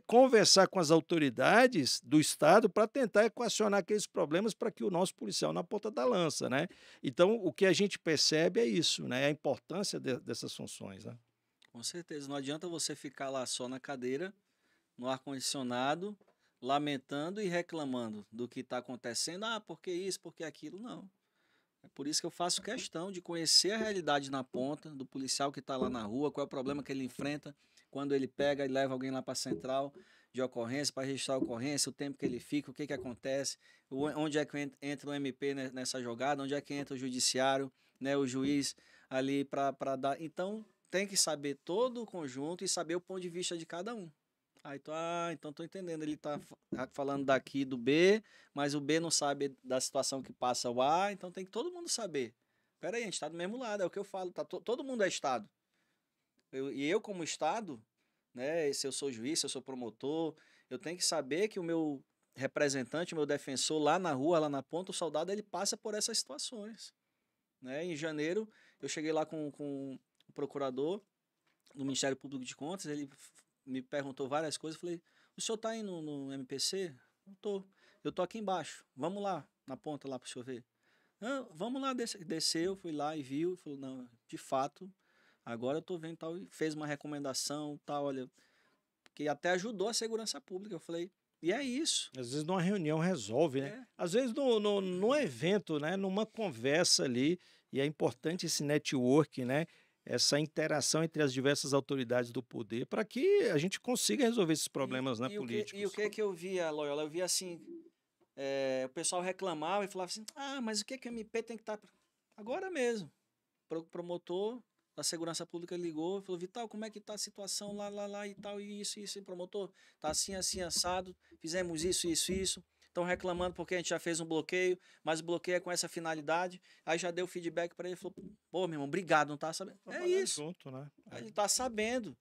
conversar com as autoridades do Estado para tentar equacionar aqueles problemas para que o nosso policial na ponta da lança, né? Então, o que a gente percebe é isso, né? A importância dessas funções, né? Com certeza. Não adianta você ficar lá só na cadeira, no ar-condicionado, lamentando e reclamando do que está acontecendo. Ah, por que isso, por que aquilo? Não. É por isso que eu faço questão de conhecer a realidade na ponta, do policial que está lá na rua, qual é o problema que ele enfrenta quando ele pega e leva alguém lá para a central de ocorrência, para registrar a ocorrência, o tempo que ele fica, o que acontece, onde é que entra o MP nessa jogada, onde é que entra o judiciário, né, o juiz ali para dar. Então, tem que saber todo o conjunto e saber o ponto de vista de cada um. Então tô entendendo. Ele tá falando daqui do B, mas o B não sabe da situação que passa o A, então tem que todo mundo saber. Pera aí, a gente tá do mesmo lado, é o que eu falo, todo mundo é Estado. Eu como Estado, né, se eu sou juiz, se eu sou promotor, eu tenho que saber que o meu representante, o meu defensor lá na rua, lá na ponta, o soldado, ele passa por essas situações. Né? Em janeiro, eu cheguei lá com o procurador do Ministério Público de Contas, ele me perguntou várias coisas, falei, o senhor está indo no MPC? Eu tô aqui embaixo, vamos lá, na ponta lá para o senhor ver. Ah, vamos lá, desceu, fui lá e viu, falou, não, de fato, agora eu tô vendo tal, e fez uma recomendação, tal, olha, que até ajudou a segurança pública, eu falei, e é isso. Às vezes numa reunião resolve, né? Às vezes num evento, né? Numa conversa ali, e é importante esse network, né? Essa interação entre as diversas autoridades do poder para que a gente consiga resolver esses problemas, né, E o políticos. que eu via, Loyola? Eu via assim, o pessoal reclamava e falava assim, ah, mas o que o MP tem que estar... Agora mesmo, o promotor da segurança pública ligou e falou, Vital, como é que tá a situação lá e tal, e isso, e promotor, tá assim, assim, assado, fizemos isso, estão reclamando porque a gente já fez um bloqueio, mas o bloqueio é com essa finalidade, aí já deu feedback para ele, falou, pô, meu irmão, obrigado, não tá sabendo? É isso, junto, né? ele tá sabendo.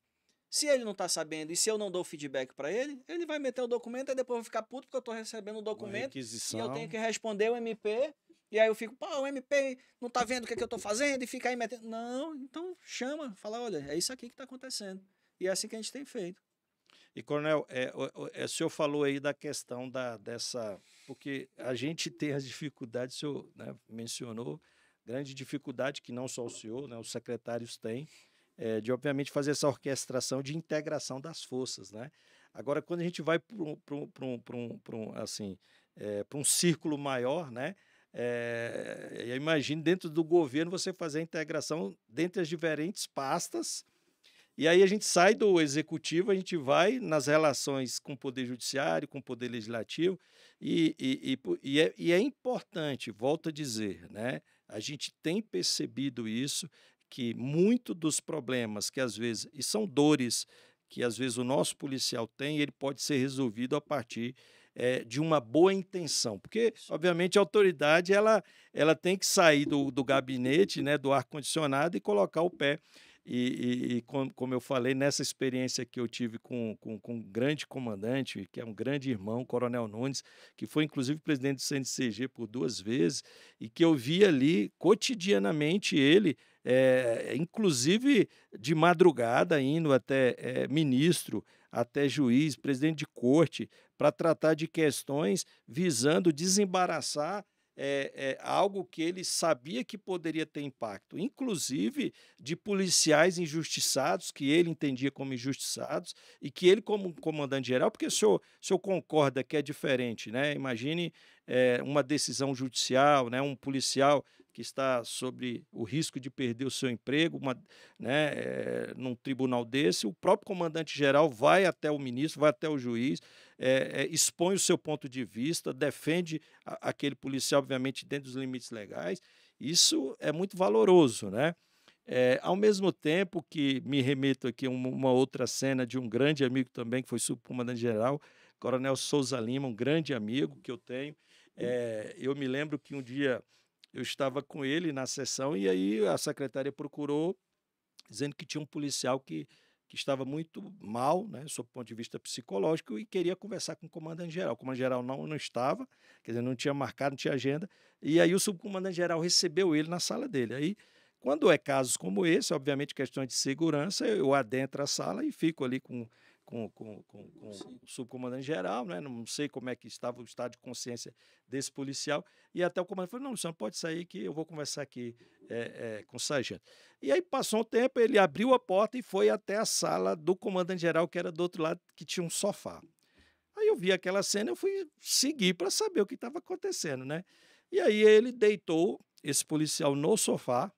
Se ele não tá sabendo e se eu não dou feedback para ele, ele vai meter o documento e depois eu vou ficar puto porque eu tô recebendo o Uma documento e eu tenho requisição. que responder o MP. E aí eu fico, pô, o MP não tá vendo o que, é que eu tô fazendo e fica aí metendo. Não, então chama, fala, olha, é isso aqui que tá acontecendo. E é assim que a gente tem feito. E, Coronel, o senhor falou aí da questão dessa. Porque a gente tem as dificuldades, o senhor, né, mencionou, grande dificuldade que não só o senhor, né, os secretários têm, de obviamente fazer essa orquestração de integração das forças, né? Agora, quando a gente vai para um círculo maior, né? Eu imagino dentro do governo você fazer a integração dentre as diferentes pastas, e aí a gente sai do executivo, a gente vai nas relações com o poder judiciário, com o poder legislativo, e é importante, volto a dizer, né? A gente tem percebido isso, que muito dos problemas que às vezes, e são dores que às vezes o nosso policial tem, ele pode ser resolvido a partir de uma boa intenção, porque obviamente a autoridade ela tem que sair do gabinete, né, do ar-condicionado e colocar o pé. Como eu falei, nessa experiência que eu tive com um grande comandante, que é um grande irmão, Coronel Nunes, que foi inclusive presidente do CNCG por 2 vezes, e que eu vi ali cotidianamente ele, inclusive de madrugada, indo até ministro, até juiz, presidente de corte, para tratar de questões visando desembaraçar algo que ele sabia que poderia ter impacto, inclusive de policiais injustiçados, que ele entendia como injustiçados, e que ele, como comandante-geral, porque o senhor concorda que é diferente, né? Imagine uma decisão judicial, né? Um policial que está sob o risco de perder o seu emprego, num tribunal desse, o próprio comandante-geral vai até o ministro, vai até o juiz, expõe o seu ponto de vista, defende aquele policial, obviamente, dentro dos limites legais. Isso é muito valoroso, né? Ao mesmo tempo que me remeto aqui a uma outra cena de um grande amigo também, que foi subcomandante-geral, Coronel Souza Lima, um grande amigo que eu tenho. Eu me lembro que um dia eu estava com ele na sessão e aí a secretaria procurou, dizendo que tinha um policial que estava muito mal, né, sob o ponto de vista psicológico, e queria conversar com o comandante-geral. O comandante-geral não estava, quer dizer, não tinha marcado, não tinha agenda, e aí o subcomandante-geral recebeu ele na sala dele. Aí, quando é casos como esse, obviamente questões de segurança, eu adentro a sala e fico ali com Sim. o subcomandante-geral, né? Não sei como é que estava o estado de consciência desse policial, e até o comandante falou, não, Luciano, pode sair que eu vou conversar aqui com o sargento. E aí passou um tempo, ele abriu a porta e foi até a sala do comandante-geral, que era do outro lado, que tinha um sofá. Aí eu vi aquela cena, eu fui seguir para saber o que estava acontecendo, né? E aí ele deitou esse policial no sofá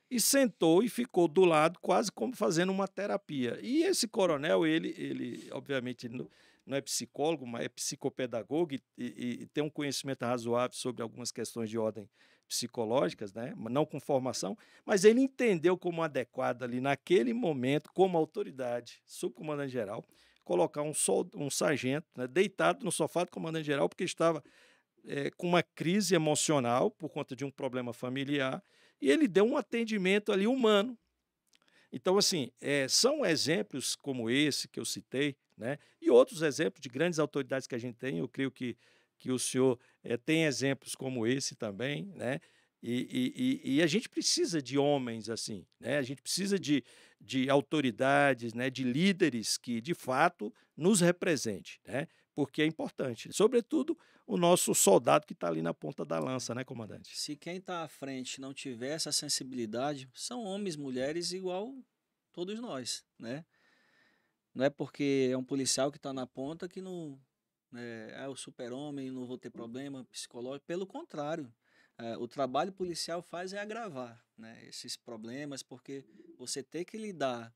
e sentou e ficou do lado, quase como fazendo uma terapia. E esse coronel, ele obviamente, não é psicólogo, mas é psicopedagogo e tem um conhecimento razoável sobre algumas questões de ordem psicológicas, né? Não com formação, mas ele entendeu como adequado ali naquele momento, como autoridade, subcomandante-geral, colocar um sargento, né, deitado no sofá do comandante-geral, porque estava com uma crise emocional por conta de um problema familiar, e ele deu um atendimento ali humano. Então, assim, são exemplos como esse que eu citei, né? E outros exemplos de grandes autoridades que a gente tem, eu creio que o senhor tem exemplos como esse também, né? E a gente precisa de homens assim, né? A gente precisa de autoridades, né? De líderes que, de fato, nos representem, né? Porque é importante. Sobretudo, o nosso soldado que está ali na ponta da lança, né, comandante? Se quem está à frente não tiver essa sensibilidade, são homens, mulheres igual todos nós, né? Não é porque é um policial que está na ponta que não é o super-homem, não vou ter problema psicológico. Pelo contrário, o trabalho policial faz é agravar, né, esses problemas, porque você ter que lidar,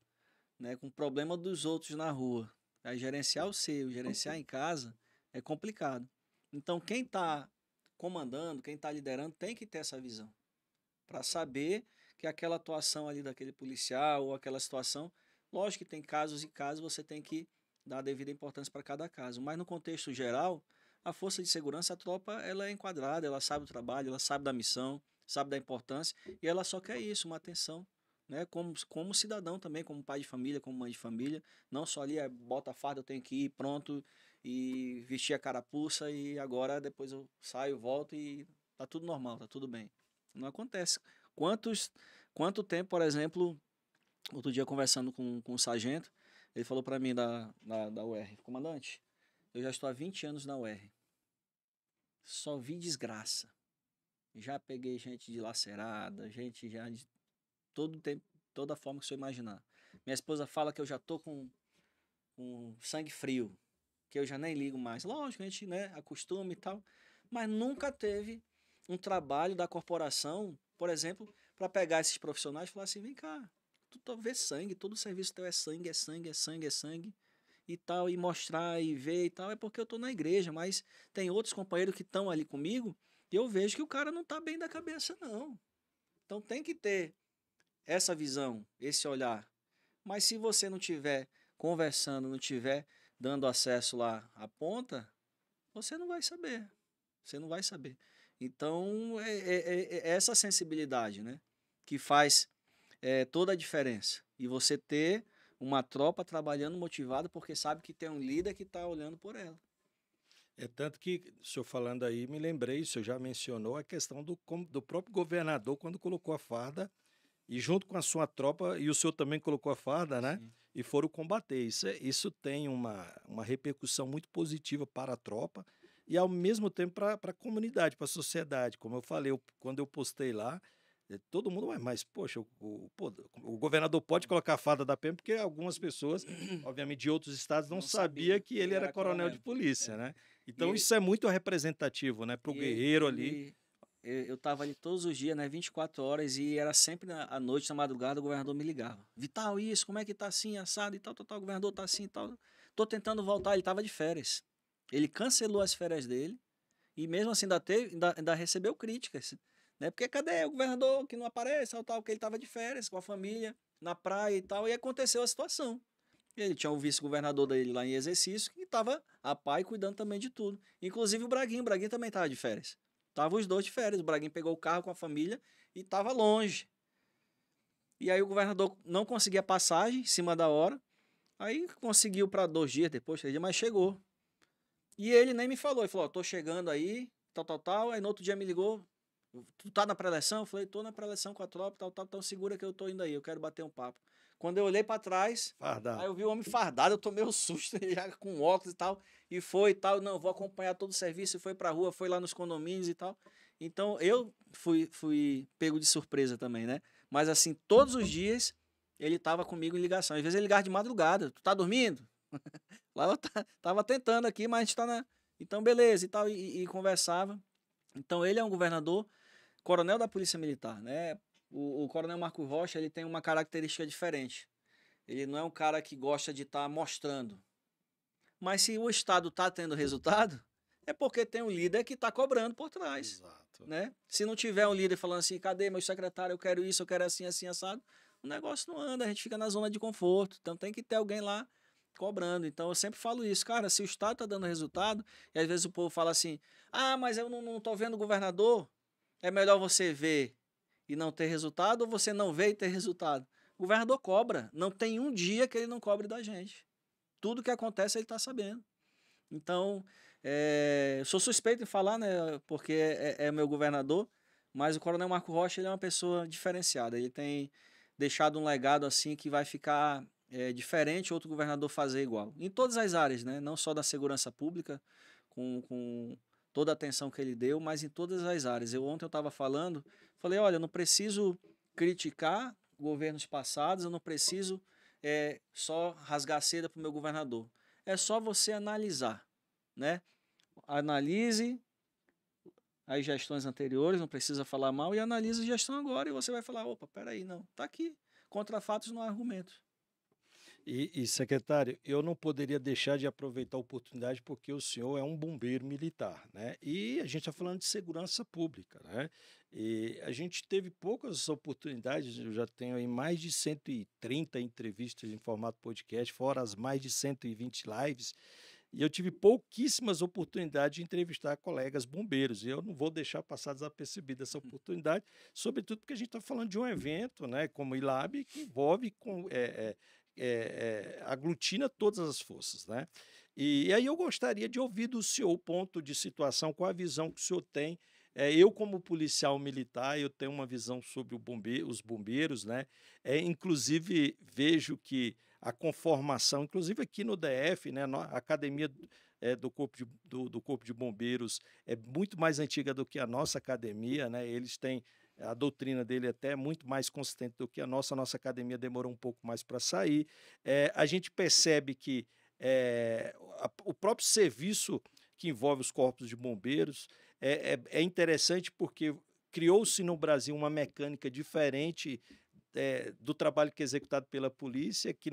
né, com o problema dos outros na rua, aí gerenciar o seu, gerenciar em casa, é complicado. Então, quem está comandando, quem está liderando, tem que ter essa visão para saber que aquela atuação ali daquele policial ou aquela situação, lógico que tem casos e casos, você tem que dar a devida importância para cada caso, mas no contexto geral, a força de segurança, a tropa, ela é enquadrada, ela sabe o trabalho, ela sabe da missão, sabe da importância e ela só quer isso, uma atenção, né? Como cidadão também, como pai de família, como mãe de família, não só ali bota a farda, eu tenho que ir pronto e vestir a carapuça e agora depois eu saio, volto e tá tudo normal, tá tudo bem. Não acontece. Quantos, quanto tempo, por exemplo, outro dia conversando com o sargento, ele falou para mim da UR, comandante, eu já estou há 20 anos na UR, só vi desgraça. Já peguei gente dilacerada, gente já de todo tempo, toda forma que você imaginar. Minha esposa fala que eu já tô com sangue frio, que eu já nem ligo mais. Lógico, a gente, né, acostuma e tal, mas nunca teve um trabalho da corporação, por exemplo, para pegar esses profissionais e falar assim, vem cá, tu vê sangue, todo serviço teu é sangue, é sangue, é sangue, é sangue e tal, e mostrar e ver e tal, é porque eu tô na igreja, mas tem outros companheiros que estão ali comigo e eu vejo que o cara não tá bem da cabeça, não. Então tem que ter essa visão, esse olhar. Mas se você não tiver conversando, não tiver dando acesso lá à ponta, você não vai saber. Você não vai saber. Então, é essa sensibilidade, né? Que faz toda a diferença. E você ter uma tropa trabalhando motivada porque sabe que tem um líder que está olhando por ela. É tanto que, o senhor falando aí, me lembrei, o senhor já mencionou a questão do próprio governador, quando colocou a farda, e junto com a sua tropa, e o senhor também colocou a farda, né? Sim. E foram combater. Isso tem uma repercussão muito positiva para a tropa e, ao mesmo tempo, para a comunidade, para a sociedade. Como eu falei, quando eu postei lá, todo mundo, "Ué, mas, poxa, o governador pode colocar a farda da PM, porque algumas pessoas, obviamente, de outros estados, não Não sabia sabia que que ele ele era era coronel de coronel. polícia, É. né? Então, E, isso é muito representativo, né, para o guerreiro ali. eu estava ali todos os dias, né, 24 horas, e era sempre à noite, na madrugada, o governador me ligava. Vital, isso, como é que tá assim, assado e tal, tal, tal, o governador tá assim e tal. tô tentando voltar, ele estava de férias. Ele cancelou as férias dele e mesmo assim ainda recebeu críticas, né? Porque cadê o governador que não aparece, tal, que ele estava de férias com a família na praia e tal, e aconteceu a situação. Ele tinha um vice-governador dele lá em exercício que estava a pai cuidando também de tudo. Inclusive o Braguinho também estava de férias. Estavam os dois de férias. O Braguinho pegou o carro com a família e estava longe. E aí o governador não conseguia passagem em cima da hora. Aí conseguiu para 2 dias depois, 3 dias, mas chegou. E ele nem me falou. Ele falou: ó, tô chegando aí, tal, tal, tal. Aí no outro dia me ligou. Tu tá na pré-eleção? Eu falei: tô na pré-eleção com a tropa, tal, tal, então segura que eu tô indo aí, eu quero bater um papo. Quando eu olhei para trás, aí Fardado. eu vi o homem fardado, eu tomei um susto, ele já com óculos e tal, e foi e tal, não, vou acompanhar todo o serviço, e foi pra rua, foi lá nos condomínios e tal. Então eu fui pego de surpresa também, né? Mas assim, todos os dias ele tava comigo em ligação. Às vezes ele ligava de madrugada: tu tá dormindo? Lá eu tava tentando aqui, mas a gente tá na. Então, beleza e tal, e conversava. Então, ele é um governador, coronel da Polícia Militar, né? O coronel Marco Rocha, ele tem uma característica diferente. Ele não é um cara que gosta de estar mostrando. Mas se o Estado está tendo resultado, é porque tem um líder que está cobrando por trás, Exato. né? Se não tiver um líder falando assim: cadê meu secretário, eu quero isso, eu quero assim, assim, assado, o negócio não anda, a gente fica na zona de conforto. Então tem que ter alguém lá cobrando. Então eu sempre falo isso: cara, se o Estado está dando resultado, e às vezes o povo fala assim: ah, mas eu não tô vendo o governador, é melhor você ver e não ter resultado, ou você não vê e ter resultado. O governador cobra, não tem um dia que ele não cobre da gente. Tudo que acontece ele está sabendo. Então, eu sou suspeito em falar, né, porque é meu governador, mas o Coronel Marco Rocha, ele é uma pessoa diferenciada. Ele tem deixado um legado assim que vai ficar diferente outro governador fazer igual. Em todas as áreas, né? Não só da segurança pública, com toda a atenção que ele deu, mas em todas as áreas. Ontem eu estava falando, falei: olha, eu não preciso criticar governos passados, eu não preciso só rasgar seda para o meu governador. É só você analisar, né? Analise as gestões anteriores, não precisa falar mal, e analise a gestão agora, e você vai falar: opa, peraí, não, tá aqui. Contra fatos não há argumentos. Secretário, eu não poderia deixar de aproveitar a oportunidade porque o senhor é um bombeiro militar, né? E a gente está falando de segurança pública, né? E a gente teve poucas oportunidades, eu já tenho aí mais de 130 entrevistas em formato podcast, fora as mais de 120 lives, e eu tive pouquíssimas oportunidades de entrevistar colegas bombeiros, e eu não vou deixar passar desapercebida essa oportunidade, sobretudo porque a gente está falando de um evento, né, como o ILAB, que envolve aglutina todas as forças, né? E aí eu gostaria de ouvir do senhor o ponto de situação, qual a visão que o senhor tem. Eu, como policial militar, eu tenho uma visão sobre os bombeiros, né? Inclusive, vejo que a conformação, inclusive aqui no DF, né, a academia do Corpo de Bombeiros é muito mais antiga do que a nossa academia, né? Eles têm a doutrina dele é até muito mais consistente do que a nossa academia demorou um pouco mais para sair. A gente percebe que o próprio serviço que envolve os corpos de bombeiros é interessante porque criou-se no Brasil uma mecânica diferente do trabalho que é executado pela polícia, que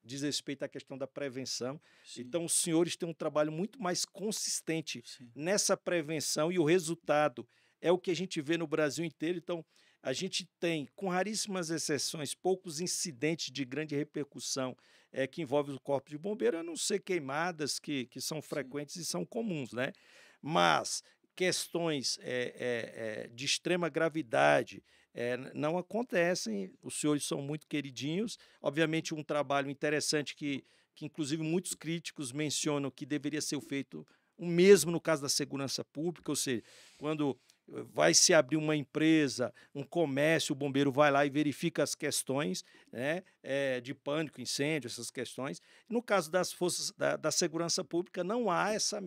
diz respeito à questão da prevenção. Sim. Então, os senhores têm um trabalho muito mais consistente Sim. nessa prevenção e o resultado é o que a gente vê no Brasil inteiro. Então, a gente tem, com raríssimas exceções, poucos incidentes de grande repercussão que envolvem o corpo de bombeiro, a não ser queimadas que são frequentes e são comuns, né? Mas questões de extrema gravidade não acontecem, os senhores são muito queridinhos, obviamente um trabalho interessante que inclusive muitos críticos mencionam que deveria ser feito o mesmo no caso da segurança pública, ou seja, quando vai se abrir uma empresa, um comércio, o bombeiro vai lá e verifica as questões, né, de pânico, incêndio, essas questões. No caso das forças da segurança pública, não há esse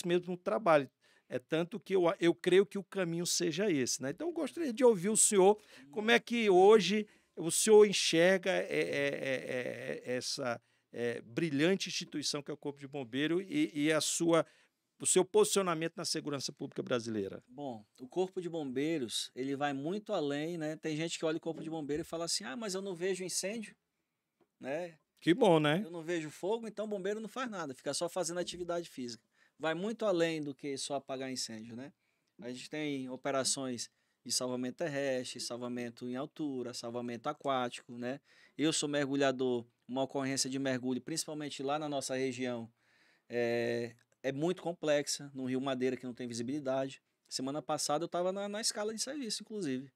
mesmo trabalho. É tanto que eu creio que o caminho seja esse, né? Então, eu gostaria de ouvir o senhor, como é que hoje o senhor enxerga essa brilhante instituição que é o Corpo de Bombeiro e o seu posicionamento na segurança pública brasileira. Bom, o Corpo de Bombeiros, ele vai muito além, né? Tem gente que olha o Corpo de Bombeiro e fala assim: ah, mas eu não vejo incêndio, né? Que bom, né? Eu não vejo fogo, então o bombeiro não faz nada, fica só fazendo atividade física. Vai muito além do que só apagar incêndio, né? A gente tem operações de salvamento terrestre, salvamento em altura, salvamento aquático, né? Eu sou mergulhador, uma ocorrência de mergulho, principalmente lá na nossa região, é muito complexa, no Rio Madeira, que não tem visibilidade. Semana passada eu estava na escala de serviço, inclusive.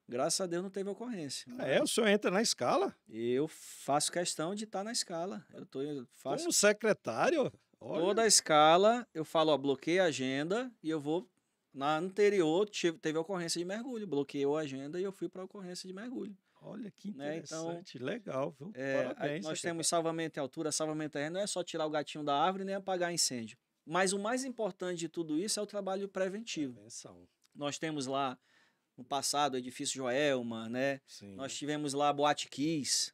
Graças a Deus não teve ocorrência, O senhor entra na escala? eu faço questão de estar na escala. Eu faço Como secretário? toda Olha, a escala, eu falo, ó, bloqueei a agenda e eu vou. Na anterior teve ocorrência de mergulho, bloqueou a agenda e eu fui para a ocorrência de mergulho. olha que Né? Então, interessante, legal, viu? Parabéns, nós temos secretário. salvamento em altura, salvamento terreno, não é só tirar o gatinho da árvore nem apagar incêndio. Mas o mais importante de tudo isso é o trabalho preventivo. Prevenção. Nós temos lá, no passado, o edifício Joelma, né? Sim. Nós tivemos lá a Boate Kiss,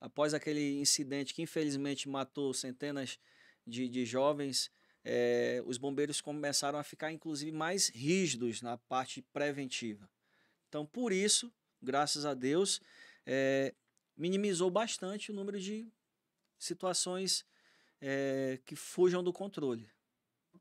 após aquele incidente que infelizmente matou centenas de jovens, os bombeiros começaram a ficar, inclusive, mais rígidos na parte preventiva. Então, por isso, graças a Deus, minimizou bastante o número de situações que fujam do controle,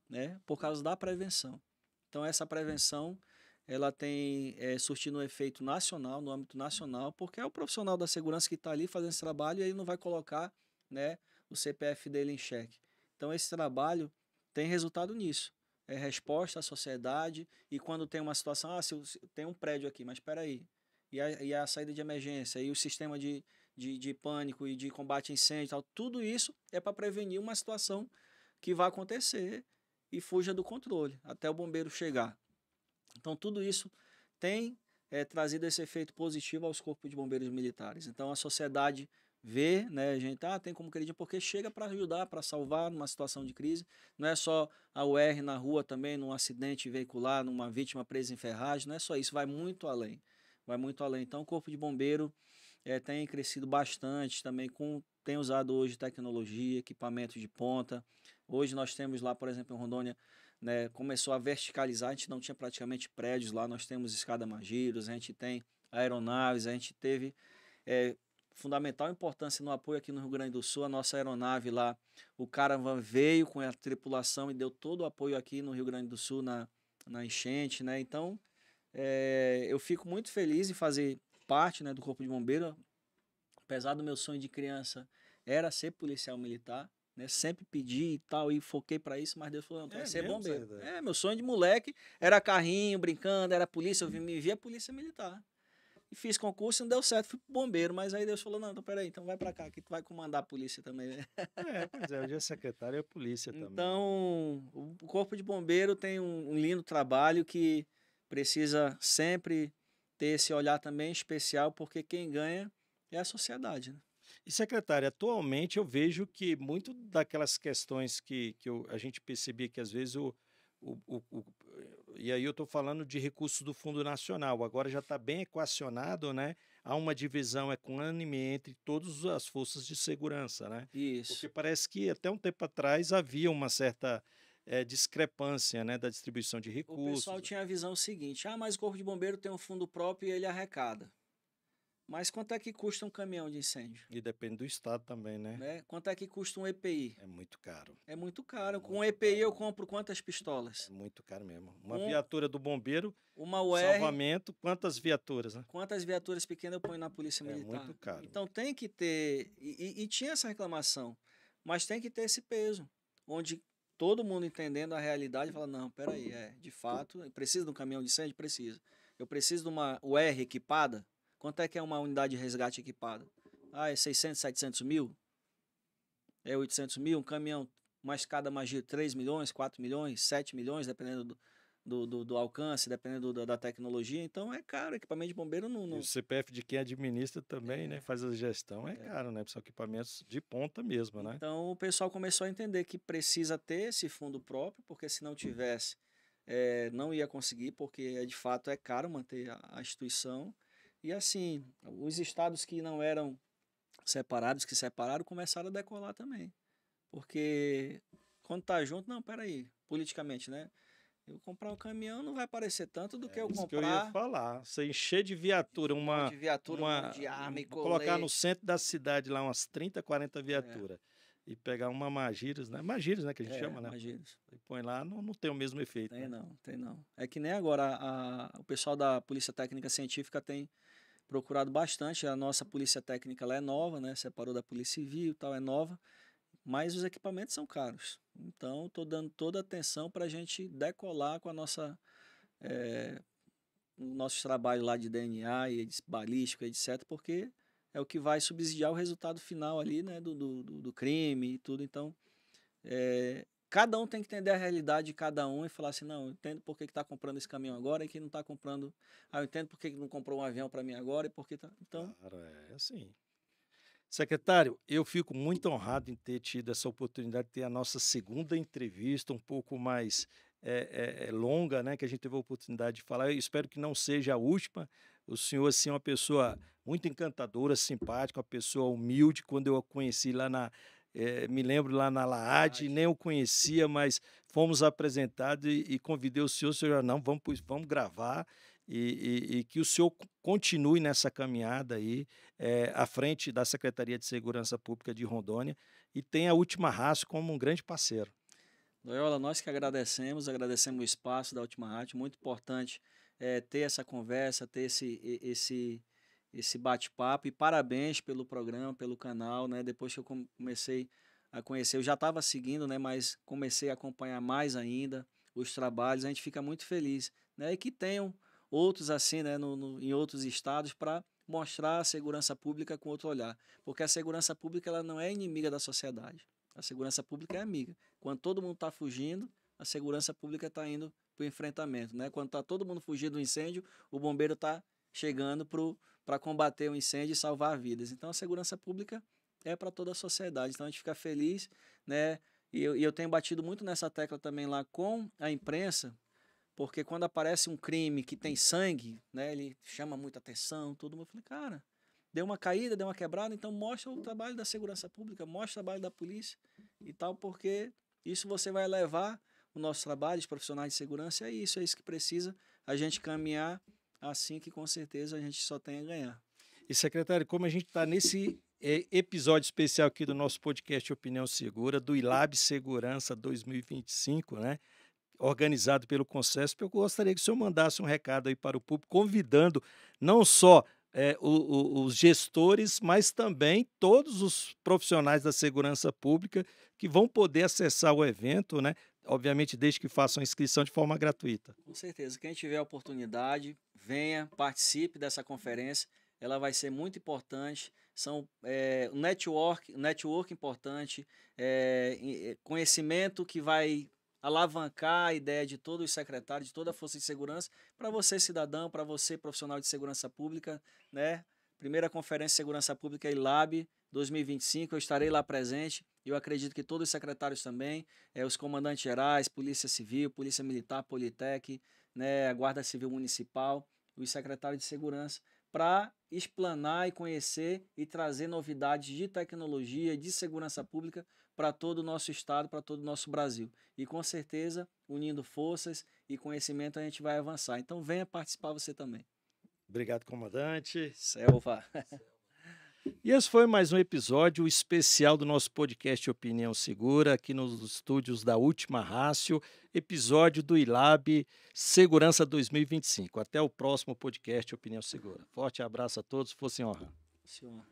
né? Por causa da prevenção. Então, essa prevenção ela tem surtido um efeito nacional, no âmbito nacional, porque é o profissional da segurança que está ali fazendo esse trabalho e ele não vai colocar, né, o CPF dele em xeque. Então, esse trabalho tem resultado nisso. É resposta à sociedade e quando tem uma situação, se tem um prédio aqui, mas espera aí, e a saída de emergência, e o sistema de pânico e de combate a incêndio, tal, tudo isso é para prevenir uma situação que vai acontecer e fuja do controle, até o bombeiro chegar. Então, tudo isso tem trazido esse efeito positivo aos corpos de bombeiros militares. Então, a sociedade vê, né, a gente tem como acreditar, porque chega para ajudar, para salvar numa situação de crise. Não é só a UR na rua também, num acidente veicular, numa vítima presa em ferragem, não é só isso, vai muito além. Vai muito além. Então, o corpo de bombeiro tem crescido bastante também, tem usado hoje tecnologia, equipamentos de ponta. Hoje nós temos lá, por exemplo, em Rondônia, né, começou a verticalizar, a gente não tinha praticamente prédios lá, nós temos escada-magiros, a gente tem aeronaves, a gente teve fundamental importância no apoio aqui no Rio Grande do Sul, a nossa aeronave lá, o Caravan veio com a tripulação e deu todo o apoio aqui no Rio Grande do Sul na enchente, né? Então, eu fico muito feliz em fazer parte, né, do Corpo de Bombeiro, apesar do meu sonho de criança era ser policial militar, né? Sempre pedi e tal, e foquei para isso, mas Deus falou, não, tu vai ser mesmo, bombeiro. secretário? Meu sonho de moleque era carrinho, brincando, era polícia, me via polícia militar. E fiz concurso e não deu certo, fui pro bombeiro, mas aí Deus falou, não, então peraí, então vai para cá, que tu vai comandar a polícia também. Pois é, hoje é secretário e é polícia também. Então, o Corpo de Bombeiro tem um lindo trabalho que precisa sempre ter esse olhar também especial, porque quem ganha é a sociedade, né? E, secretário, atualmente eu vejo que muito daquelas questões que a gente percebia que às vezes o- e aí eu estou falando de recursos do Fundo Nacional, agora já está bem equacionado, né? Há uma divisão equânime entre todas as forças de segurança, né? Porque Isso. parece que até um tempo atrás havia uma certa discrepância, né, da distribuição de O pessoal recursos, tinha a visão seguinte: mas o Corpo de Bombeiro tem um fundo próprio e ele arrecada. Mas quanto é que custa um caminhão de incêndio? e depende do estado também, né? Né? Quanto é que custa um EPI? É muito caro. É muito É caro. Com um muito EPI caro eu mesmo. compro quantas É pistolas? muito caro mesmo. Uma Um, viatura do bombeiro, uma UR, salvamento, quantas viaturas, né? quantas viaturas pequenas eu ponho na Polícia É muito Militar? caro. Então tem que ter, e tinha essa reclamação, mas tem que ter esse peso, onde todo mundo entendendo a realidade fala, não, peraí, de fato, precisa de um caminhão de incêndio? Precisa. Eu preciso de uma UR equipada? Quanto é que é uma unidade de resgate equipada? É 600, 700 mil? É 800 mil? Um caminhão, uma escada magia, 3 milhões, 4 milhões, 7 milhões, dependendo do alcance, dependendo da tecnologia. Então é caro, equipamento de bombeiro não, E o não. CPF de quem administra também, né? Faz a gestão, é caro, né? São equipamentos de ponta mesmo, né? Então o pessoal começou a entender que precisa ter esse fundo próprio, porque se não tivesse, não ia conseguir, porque de fato é caro manter a instituição. E assim, os estados que não eram separados, que separaram, começaram a decolar também. Porque quando tá junto, não, peraí, politicamente, né? Eu comprar um caminhão não vai parecer tanto do que eu Isso que eu ia comprar falar. Você encher de viatura, um monte de viatura, um monte de arma e colocar no colete. centro da cidade lá umas 30, 40 viaturas e pegar uma Magiros, né? Magiros, né, que a gente chama, né? Magiros. E põe lá, não tem o mesmo efeito, Tem né? não, tem não. É que nem agora o pessoal da Polícia Técnica Científica tem procurado bastante. A nossa Polícia Técnica ela é nova, né? Separou da Polícia Civil e tal, é nova. Mas os equipamentos são caros. Então, estou dando toda a atenção para a gente decolar com a nossa, o nosso trabalho lá de DNA e de balística, etc., porque é o que vai subsidiar o resultado final ali, né, do crime e tudo. Então, cada um tem que entender a realidade de cada um e falar assim, não, eu entendo por que está comprando esse caminhão agora e que não está comprando... eu entendo por que não comprou um avião para mim agora e por que tá... Então, Claro, é assim. Secretário, eu fico muito honrado em ter tido essa oportunidade de ter a nossa segunda entrevista, um pouco mais longa, né? Que a gente teve a oportunidade de falar. Eu espero que não seja a última. O senhor, assim, é uma pessoa muito encantadora, simpática, uma pessoa humilde. Quando eu a conheci lá me lembro lá na Laade, nem eu conhecia, mas fomos apresentados e convidei o senhor, não, vamos gravar. E que o senhor continue nessa caminhada aí, à frente da Secretaria de Segurança Pública de Rondônia e tenha a Última Raça como um grande parceiro. Loyola, nós que agradecemos o espaço da Última Rádio, muito importante ter essa conversa, ter esse bate-papo e parabéns pelo programa, pelo canal, né? Depois que eu comecei a conhecer, eu já estava seguindo, né? Mas comecei a acompanhar mais ainda os trabalhos, a gente fica muito feliz, né? E que tenham outros assim, né? Em outros estados para mostrar a segurança pública com outro olhar, porque a segurança pública ela não é inimiga da sociedade, a segurança pública é amiga. Quando todo mundo está fugindo, a segurança pública está indo para o enfrentamento, né? Quando está todo mundo fugindo do incêndio, o bombeiro está chegando para combater o incêndio e salvar vidas. Então, a segurança pública é para toda a sociedade. Então, a gente fica feliz, né? E eu tenho batido muito nessa tecla também lá com a imprensa, porque quando aparece um crime que tem sangue, né? Ele chama muita atenção, tudo. Eu falei, cara, deu uma caída, deu uma quebrada, então mostra o trabalho da segurança pública, mostra o trabalho da polícia e tal, porque isso você vai levar o nosso trabalho de profissionais de segurança, é isso que precisa a gente caminhar assim que com certeza a gente só tem a ganhar. E, secretário, como a gente está nesse episódio especial aqui do nosso podcast Opinião Segura, do ILAB Segurança 2025, né? Organizado pelo Concesp, eu gostaria que o senhor mandasse um recado aí para o público, convidando não só os gestores, mas também todos os profissionais da segurança pública que vão poder acessar o evento, né? Obviamente, desde que façam a inscrição de forma gratuita. Com certeza, quem tiver a oportunidade, venha, participe dessa conferência, ela vai ser muito importante, são um network importante, conhecimento que vai alavancar a ideia de todos os secretários, de toda a força de segurança, para você cidadão, para você profissional de segurança pública, né? Primeira conferência de segurança pública ILAB 2025, eu estarei lá presente, eu acredito que todos os secretários também, os comandantes gerais, Polícia Civil, Polícia Militar, Politec, né, a Guarda Civil Municipal, os secretários de segurança, para explanar e conhecer e trazer novidades de tecnologia, de segurança pública para todo o nosso estado, para todo o nosso Brasil. E com certeza, unindo forças e conhecimento, a gente vai avançar. Então venha participar você também. Obrigado, comandante. Selva. E esse foi mais um episódio especial do nosso podcast Opinião Segura, aqui nos estúdios da Última Rácio, episódio do ILAB Segurança 2025. Até o próximo podcast Opinião Segura. Forte abraço a todos, fosse honra. Senhor.